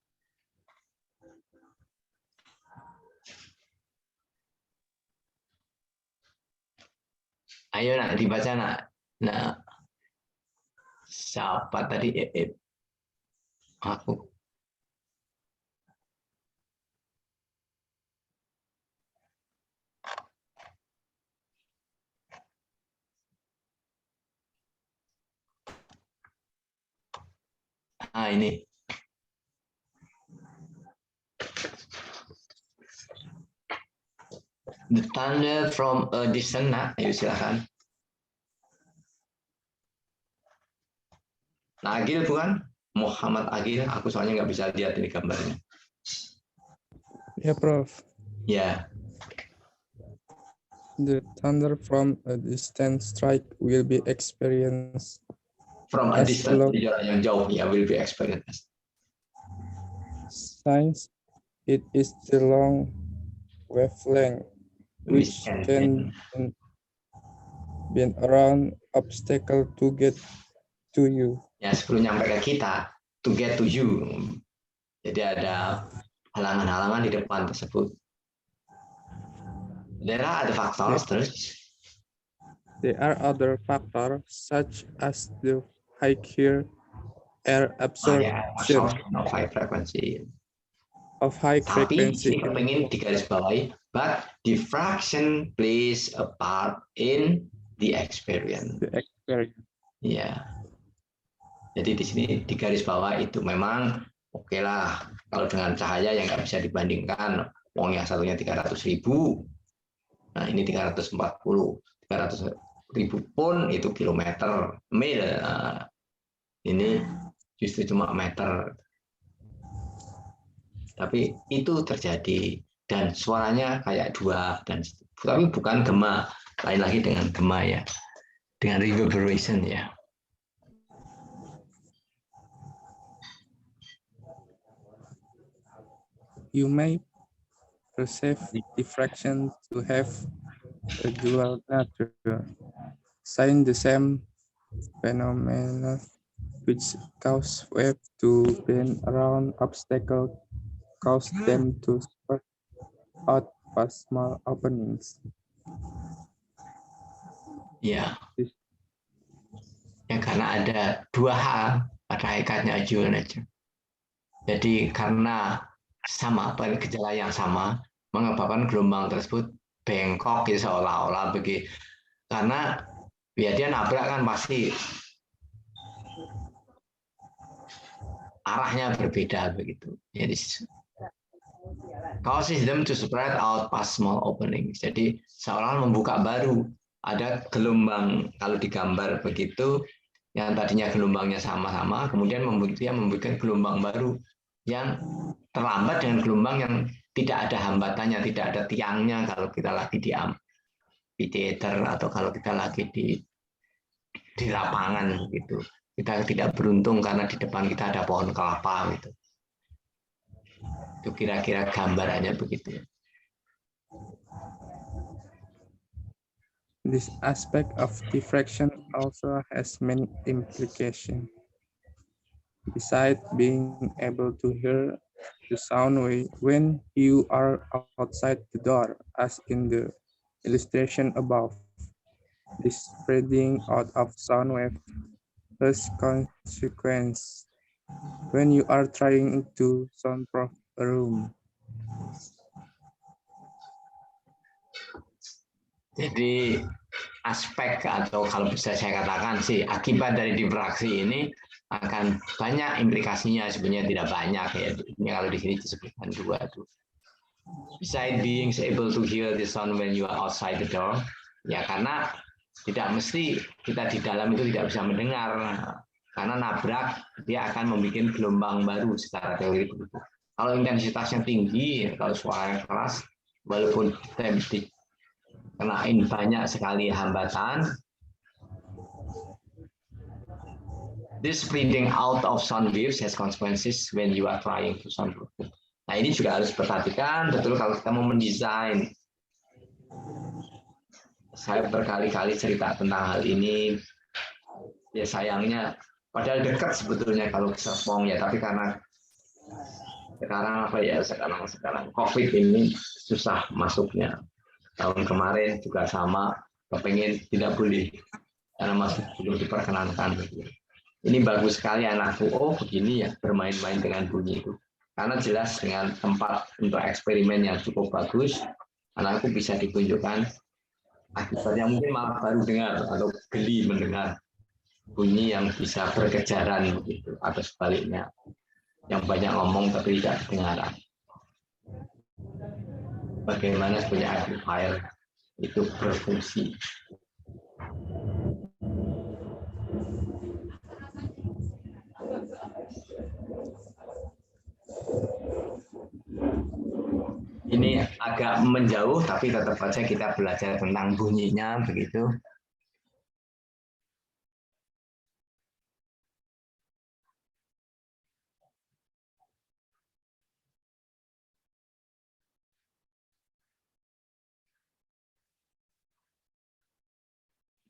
B: Ayo nak dibaca nak. Nah, siapa tadi? Aku. Ini. The thunder from a distance, nah, ayo silakan. Nah, Agil bukan? Muhammad Agil, aku soalnya nggak bisa lihat ini gambarnya.
G: Ya, Prof.
B: Ya,
G: The thunder from a distant strike will be experienced
B: from a
G: as
B: distance,
G: long
B: yang jauh, ya, will be experienced.
G: since it is the long wavelength which can bend around obstacle to get to you.
B: Ya, sebelum nyampe ke kita, to get to you. Jadi ada halangan-halangan di depan tersebut. Ada faktor terus.
G: There are other factors such as the higher air absorption
B: Of high frequency.
G: Tapi
B: kita pengen digarisbawahi, but diffraction plays a part in the experience. Ya. Jadi di sini digarisbawahi itu memang oke lah kalau dengan cahaya yang nggak bisa dibandingkan, wong yang satunya 300.000, nah ini 340, 300.000 pun itu kilometer, mil, nah, ini justru cuma meter. Tapi itu terjadi dan suaranya kayak dua dan tapi bukan gema, lain lagi dengan gema ya, dengan reverberation ya.
G: You may perceive diffraction to have a dual nature, saying the same phenomena which cause wave to bend around obstacles cause them to spread out past small openings.
B: Ya. Ya karena ada dua hal pada hakikatnya dual nature. Jadi karena sama gejala yang sama menyebabkan gelombang tersebut bengkok gitu, seolah-olah begitu. Karena ya dia nabrak kan pasti arahnya berbeda begitu. Jadi causes them to spread out past small openings. Jadi seolah membuka baru, ada gelombang kalau digambar begitu, yang tadinya gelombangnya sama-sama, kemudian membuat gelombang baru yang terlambat dengan gelombang yang tidak ada hambatannya, tidak ada tiangnya kalau kita lagi di amphitheater atau kalau kita lagi di lapangan gitu. Kita tidak beruntung karena di depan kita ada pohon kelapa gitu. Itu kira-kira gambarannya begitu.
G: This aspect of diffraction also has many implications. Besides being able to hear the sound wave when you are outside the door, as in the illustration above, the spreading out of sound wave has consequence when you are trying to soundproof a room.
B: Jadi aspek atau kalau bisa saya katakan sih akibat dari diffraksi ini akan banyak implikasinya, sebenarnya tidak banyak ya. Ini kalau di sini disebutkan dua tuh. Besides being able to hear the sound when you are outside the door, ya karena tidak mesti kita di dalam itu tidak bisa mendengar, karena nabrak dia akan membuat gelombang baru secara teori itu. Kalau intensitasnya tinggi, kalau suaranya keras, walaupun kita kenain banyak sekali hambatan, this spreading out of sound waves has consequences when you are trying to soundproof. Nah ini juga harus perhatikan betul kalau kita mau mendesain. Saya berkali-kali cerita tentang hal ini. Ya sayangnya, padahal dekat sebetulnya kalau ke Serpong ya, tapi karena sekarang sekarang COVID ini susah masuknya. Tahun kemarin juga sama, kepengen tidak boleh karena masih belum diperkenankan. Ini bagus sekali anakku. Oh begini ya bermain-main dengan bunyi itu. Karena jelas dengan tempat untuk eksperimen yang cukup bagus, anakku bisa ditunjukkan akibatnya mungkin malah baru dengar atau geli mendengar bunyi yang bisa berkejaran begitu atau sebaliknya yang banyak ngomong tapi tidak kedengaran. Bagaimana sebenarnya amplifier itu berfungsi. Ini agak menjauh, tapi tetap saja kita belajar tentang bunyinya, begitu.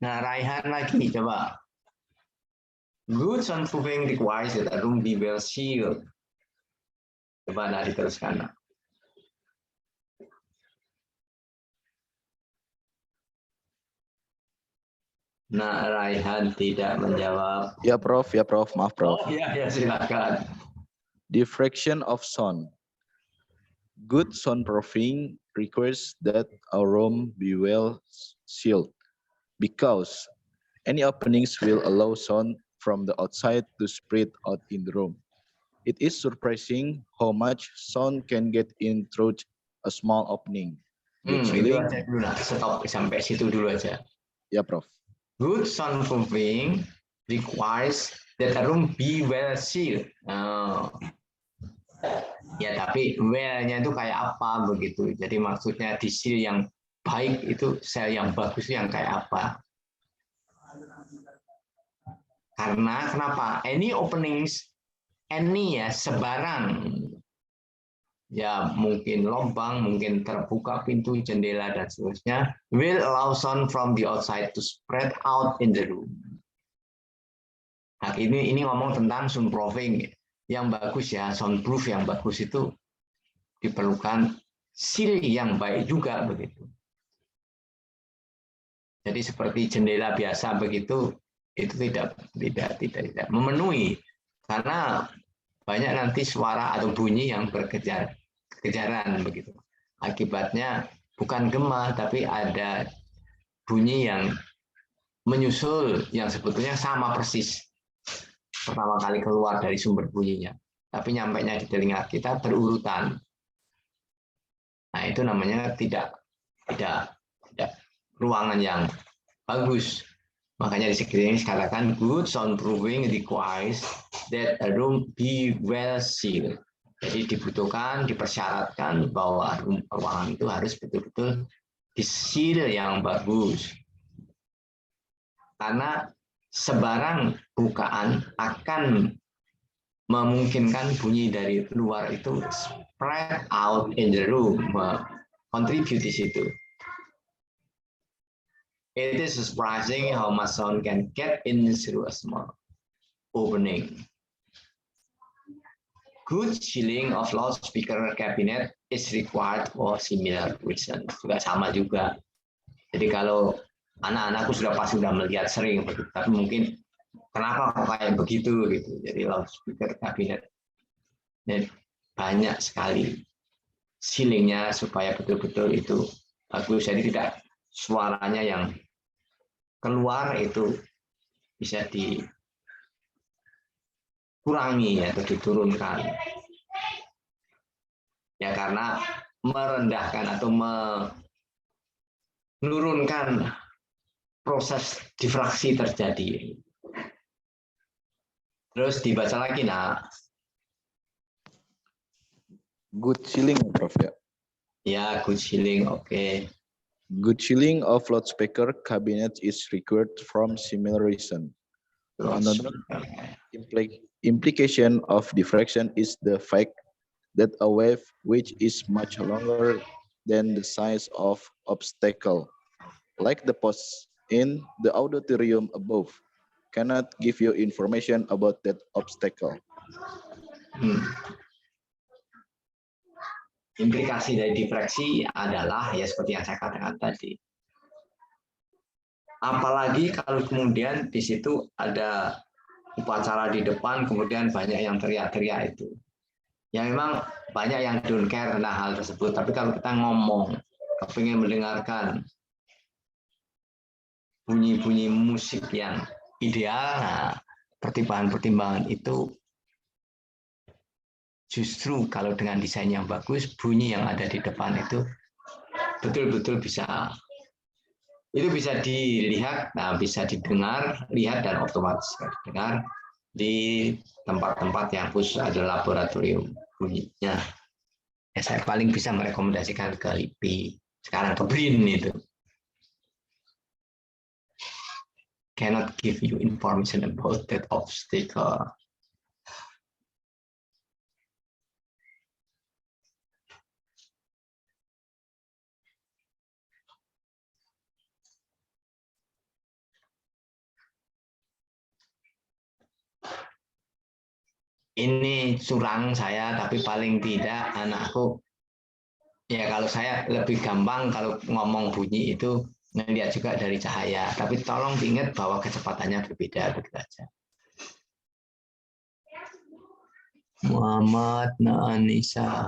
B: Nah, Raihan lagi, coba. Good soundproofing requires that a room be well sealed. Coba nak diteruskan. Nak. Nah, Raihan tidak menjawab.
F: Ya, Prof. Maaf, Prof.
B: Oh, ya, silakan.
F: Diffraction of sound. Good soundproofing requires that a room be well sealed because any openings will allow sound from the outside to spread out in the room. It is surprising how much sound can get in through a small opening.
B: Itu aja dulu, nah. Stop sampai situ dulu aja.
F: Ya, Prof.
B: Good soundproofing requires that a room be well sealed. Ya, tapi well-nya itu kayak apa begitu. Jadi maksudnya di seal yang baik itu sel yang bagus yang kayak apa? Karena kenapa? Any openings, any ya sebarang. Ya mungkin lubang, mungkin terbuka pintu, jendela dan seterusnya, will allow sound from the outside to spread out in the room. Nah, ini ngomong tentang soundproofing yang bagus ya, soundproof yang bagus itu diperlukan seal yang baik juga begitu. Jadi seperti jendela biasa begitu itu tidak memenuhi karena banyak nanti suara atau bunyi yang kejaran begitu. Akibatnya bukan gema tapi ada bunyi yang menyusul yang sebetulnya sama persis pertama kali keluar dari sumber bunyinya, tapi nyampainya di telinga kita berurutan. Nah, itu namanya tidak ruangan yang bagus. Makanya di sini dikatakan good soundproofing requires that a room be well sealed. Jadi dibutuhkan, dipersyaratkan bahwa ruangan itu harus betul-betul di-seal yang bagus. Karena sebarang bukaan akan memungkinkan bunyi dari luar itu spread out in the room, contribute di situ. It is surprising how much sound can get in through a small opening. Good sealing of loudspeaker cabinet is required for similar reason. Juga sama juga. Jadi kalau anak-anakku sudah melihat sering, tapi mungkin kenapa kok kayak begitu gitu. Jadi loudspeaker cabinet dan banyak sekali sealingnya supaya betul-betul itu bagus. Jadi tidak suaranya yang keluar itu bisa dikurangi atau diturunkan. Ya karena merendahkan atau menurunkan proses difraksi terjadi. Terus dibaca lagi, nak.
F: Good sealing, Prof. Ya.
B: Ya, good sealing, oke.
F: Good sealing of loudspeaker cabinet is required from similar reason. Another implication of diffraction is the fact that a wave which is much longer than the size of obstacle, like the posts in the auditorium above, cannot give you information about that obstacle.
B: Implikasi dari diffraksi adalah ya seperti yang saya katakan tadi. Apalagi kalau kemudian di situ ada upacara di depan, kemudian banyak yang teriak-teriak itu. Ya memang banyak yang don't care tentang hal tersebut, tapi kalau kita ngomong, kepingin mendengarkan bunyi-bunyi musik yang ideal, nah, pertimbangan-pertimbangan itu justru kalau dengan desain yang bagus, bunyi yang ada di depan itu betul-betul bisa dilihat, nah bisa didengar, lihat dan otomatis didengar di tempat-tempat yang khusus ada laboratorium bunyinya. Ya, saya paling bisa merekomendasikan ke LIPI, sekarang ke BRIN itu. Cannot give you information about that obstacle. Ini curang saya, tapi paling tidak anakku, ya kalau saya lebih gampang kalau ngomong bunyi itu ngelihat juga dari cahaya, tapi tolong diingat bahwa kecepatannya berbeda, begitu aja. Muhammad Naanisa,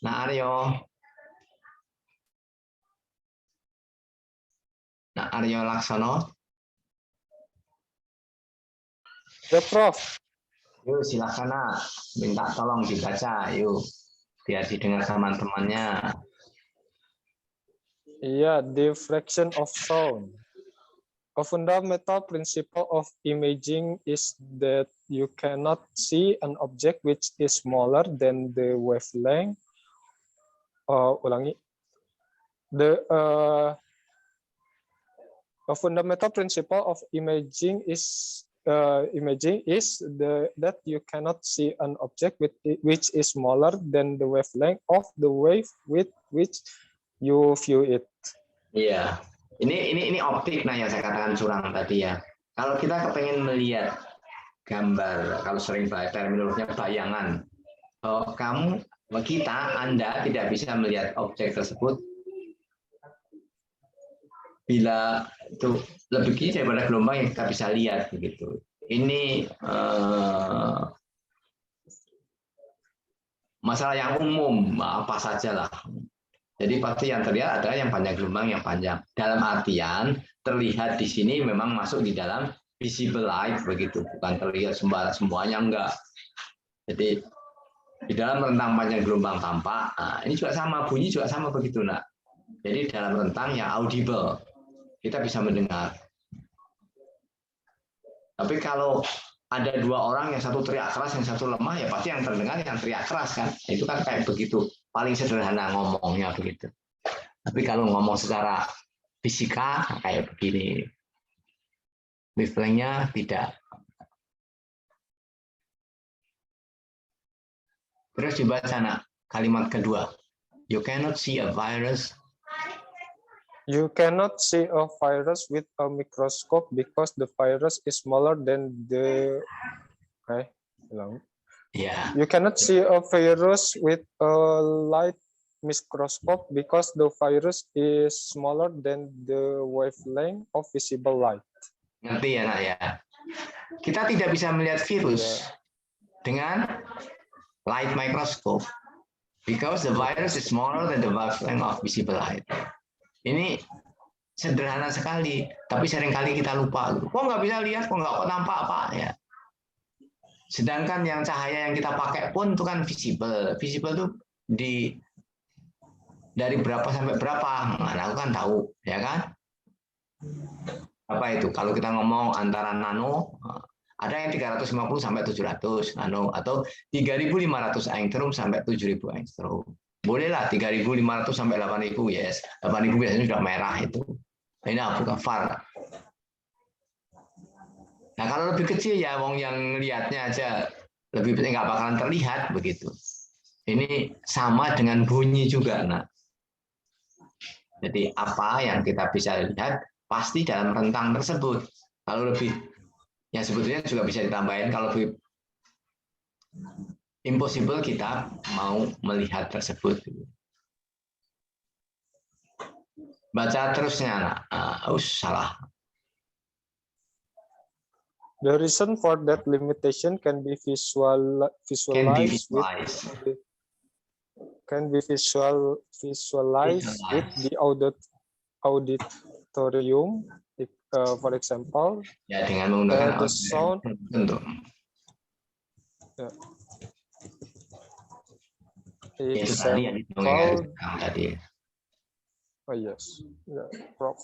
B: Nah Aryo, Nah Aryo Laksono,
H: Ya, Prof.
B: yuk silakan nak, minta tolong dibaca, yuk biar didengar teman-temannya.
H: Yeah, diffraction of sound. A fundamental principle of imaging is that you cannot see an object which is smaller than the wavelength. A fundamental principle of imaging is that you cannot see an object which is smaller than the wavelength of the wave with which you view it.
B: Iya, ini optik, nah yang saya katakan curang tadi ya. Kalau kita kepengen melihat gambar, kalau sering terminologinya bayangan, Anda tidak bisa melihat objek tersebut bila itu lebih tinggi daripada gelombang yang kita bisa lihat begitu. Ini masalah yang umum, apa saja lah. Jadi pasti yang terlihat adalah yang panjang gelombang yang panjang. Dalam artian terlihat di sini memang masuk di dalam visible light begitu, bukan terlihat sembarang semuanya enggak. Jadi di dalam rentang panjang gelombang tampak. Nah, ini juga sama, bunyi juga sama begitu, nak. Jadi dalam rentang yang audible kita bisa mendengar. Tapi kalau ada dua orang, yang satu teriak keras, yang satu lemah, ya pasti yang terdengar yang teriak keras kan. Itu kan kayak begitu. Paling sederhana ngomongnya begitu. Tapi kalau ngomong secara fisika kayak begini. Wavelength-nya tidak. Terus dibaca nak, kalimat kedua. You cannot see a virus.
H: You cannot see a virus with a microscope because the virus is smaller than the. Okay,
B: Yeah.
H: You cannot see a virus with a light microscope because the virus is smaller than the wavelength of visible light.
B: Ngerti ya nak ya. Kita tidak bisa melihat virus dengan light microscope because the virus is smaller than the wavelength of visible light. Ini sederhana sekali, tapi seringkali kita lupa. Kok nggak bisa lihat, kok nggak nampak apa ya. Sedangkan yang cahaya yang kita pakai pun itu kan visible. Visible itu dari berapa sampai berapa, nah, aku kan tahu, ya kan? Apa itu? Kalau kita ngomong antara nano, ada yang 350 sampai 700 nano, atau 3.500 angstrom sampai 7.000 angstrom. Bolehlah 3.500 sampai 8.000, yes. 8.000 biasanya sudah merah itu. Ini bukan far. Nah kalau lebih kecil ya, wong yang lihatnya aja lebih penting nggak bakalan terlihat begitu. Ini sama dengan bunyi juga, nak. Jadi apa yang kita bisa lihat pasti dalam rentang tersebut. Kalau lebih, ya sebetulnya juga bisa ditambahin kalau lebih impossible kita mau melihat tersebut. Baca terusnya, nak. Salah.
H: The reason for that limitation can be visualized with the auditorium. For example,
B: Ya, dengan menggunakan
H: the sound.
B: Untuk. Itu tadi yang didongengkan tadi.
H: Oh yes, yeah, Prof.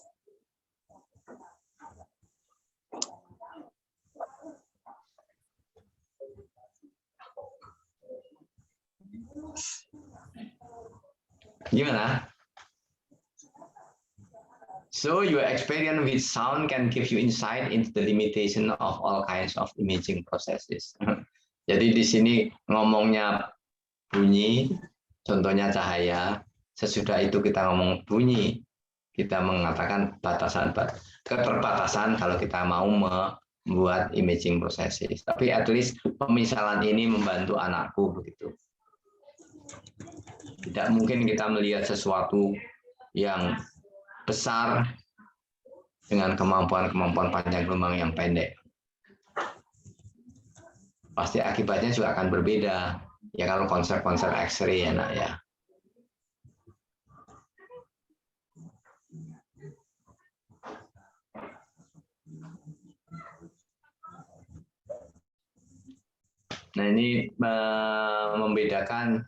B: Gimana? So your experience with sound can give you insight into the limitation of all kinds of imaging processes. Jadi di sini ngomongnya bunyi, contohnya cahaya. Sesudah itu kita ngomong bunyi, kita mengatakan keterbatasan kalau kita mau membuat imaging processes. Tapi at least pemisalan ini membantu anakku begitu. Tidak mungkin kita melihat sesuatu yang besar dengan kemampuan panjang gelombang yang pendek. Pasti akibatnya juga akan berbeda. Ya kalau konsep-konsep X-ray ya, nak ya. Nah ini membedakan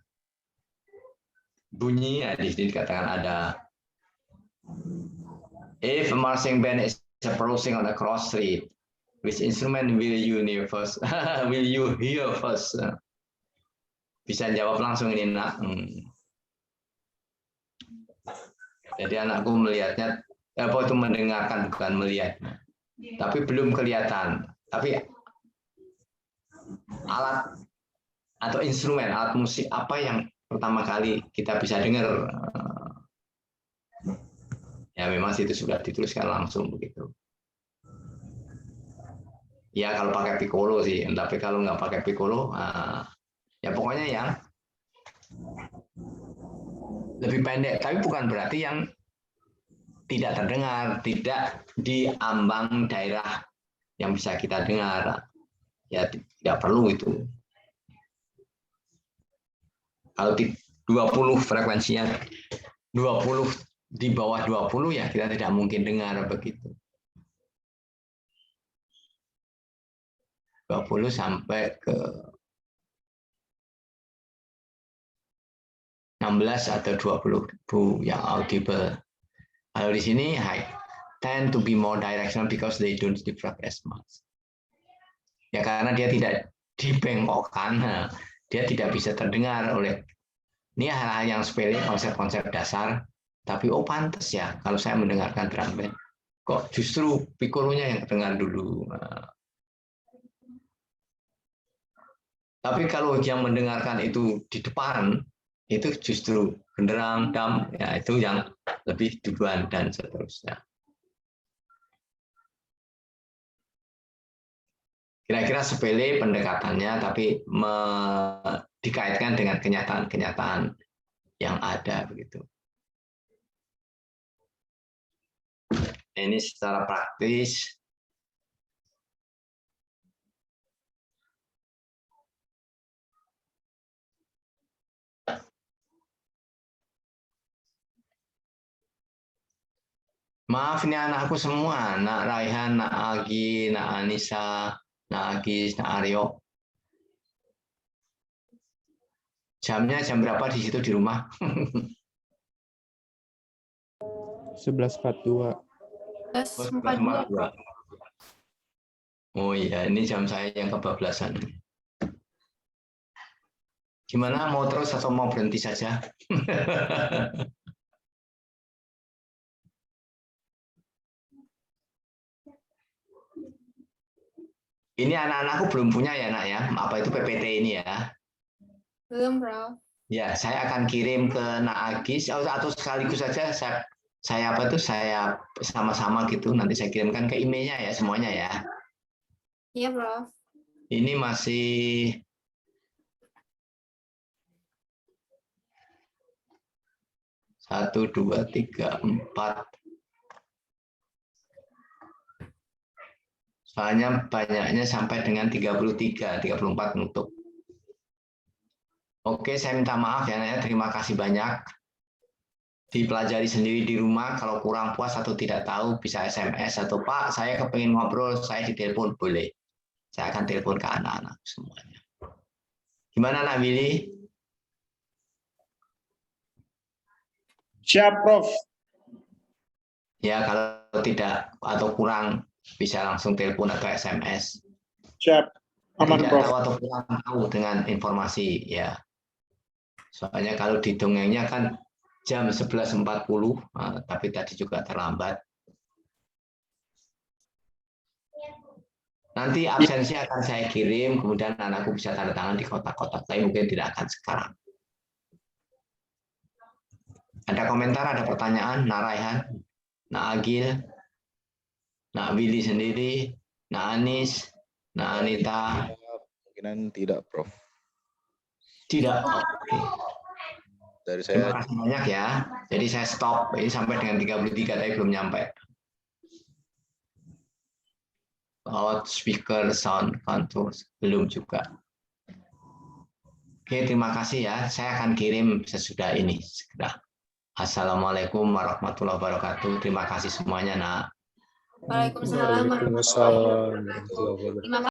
B: bunyi, ya, di sini dikatakan ada if a marching band is approaching on a cross street, which instrument will you hear first? Will you hear first? Bisa jawab langsung ini, nak. Jadi anakku melihatnya, apa itu mendengarkan, bukan melihat. Tapi belum kelihatan. Tapi alat atau instrumen, alat musik apa yang pertama kali kita bisa dengar? Ya memang itu sudah dituliskan langsung begitu. Ya kalau pakai piccolo sih, tapi kalau nggak pakai piccolo, ya pokoknya yang lebih pendek. Tapi bukan berarti yang tidak terdengar, tidak di ambang daerah yang bisa kita dengar. Ya tidak perlu itu. Kalau 20 frekuensinya 20 di bawah 20 ya kita tidak mungkin dengar begitu. 20 sampai ke 16 atau 20 yang audible. Kalau di sini tend to be more directional because they don't diffract as much. Ya karena dia tidak dibengkokkan, dia tidak bisa terdengar oleh ini hal-hal yang sepele, konsep-konsep dasar. Tapi pantas ya kalau saya mendengarkan drum band, kok justru piccolonya yang dengar dulu. Tapi kalau yang mendengarkan itu di depan, itu justru genderang, dam, ya itu yang lebih duluan dan seterusnya. Kira-kira sepele pendekatannya, tapi dikaitkan dengan kenyataan-kenyataan yang ada begitu. Ini secara praktis. Maaf ini anakku semua, nak Raihan, nak Agi, nak Anissa, nak Agis, nak Aryo. Jamnya jam berapa di situ di rumah?
G: 11.42.
E: 11.42.
B: Oh iya, ini jam saya yang kebablasan. Gimana, mau terus atau mau berhenti saja? Ini anak-anakku belum punya ya, nak ya. Apa itu PPT ini ya?
E: Belum, Prof.
B: Ya, saya akan kirim ke Nak Agis atau sekaligus saja saya sama-sama gitu. Nanti saya kirimkan ke emailnya ya semuanya ya.
E: Iya, Prof.
B: Ini masih 1, 2, 3, 4. Soalnya banyaknya sampai dengan 33, 34 penutup. Oke, saya minta maaf ya, Naya. Terima kasih banyak. Dipelajari sendiri di rumah. Kalau kurang puas atau tidak tahu, bisa SMS atau Pak, saya kepingin ngobrol, saya ditelepon, boleh. Saya akan telepon ke anak-anak semuanya. Gimana, Nak Willy?
D: Siap, Prof.
B: Ya, kalau tidak atau kurang, bisa langsung telepon atau SMS.
D: Siap. Aman,
B: Tidak
D: Prof.
B: tahu atau kurang tahu dengan informasi, ya. Soalnya kalau di dongengnya kan jam 11.40, tapi tadi juga terlambat. Nanti absensi akan saya kirim, kemudian anakku bisa tanda tangan di kotak-kotak, tapi mungkin tidak akan sekarang. Ada komentar, ada pertanyaan, Nak Raihan, Nak Agil, Nak Willy sendiri, Nak Anis, Nak Anita?
F: Kemungkinan tidak, Prof.
B: Tidak. Oke.
F: Dari
B: Terima
F: saya
B: kasih banyak ya. Jadi saya stop ini sampai dengan 33 tapi belum nyampe. Speaker sound controls belum juga. Oke, terima kasih ya. Saya akan kirim sesudah ini segera. Assalamualaikum warahmatullahi wabarakatuh. Terima kasih semuanya, Nak.
E: Waalaikumsalam.
H: Waalaikumsalam warahmatullahi wabarakatuh.
E: Terima kasih.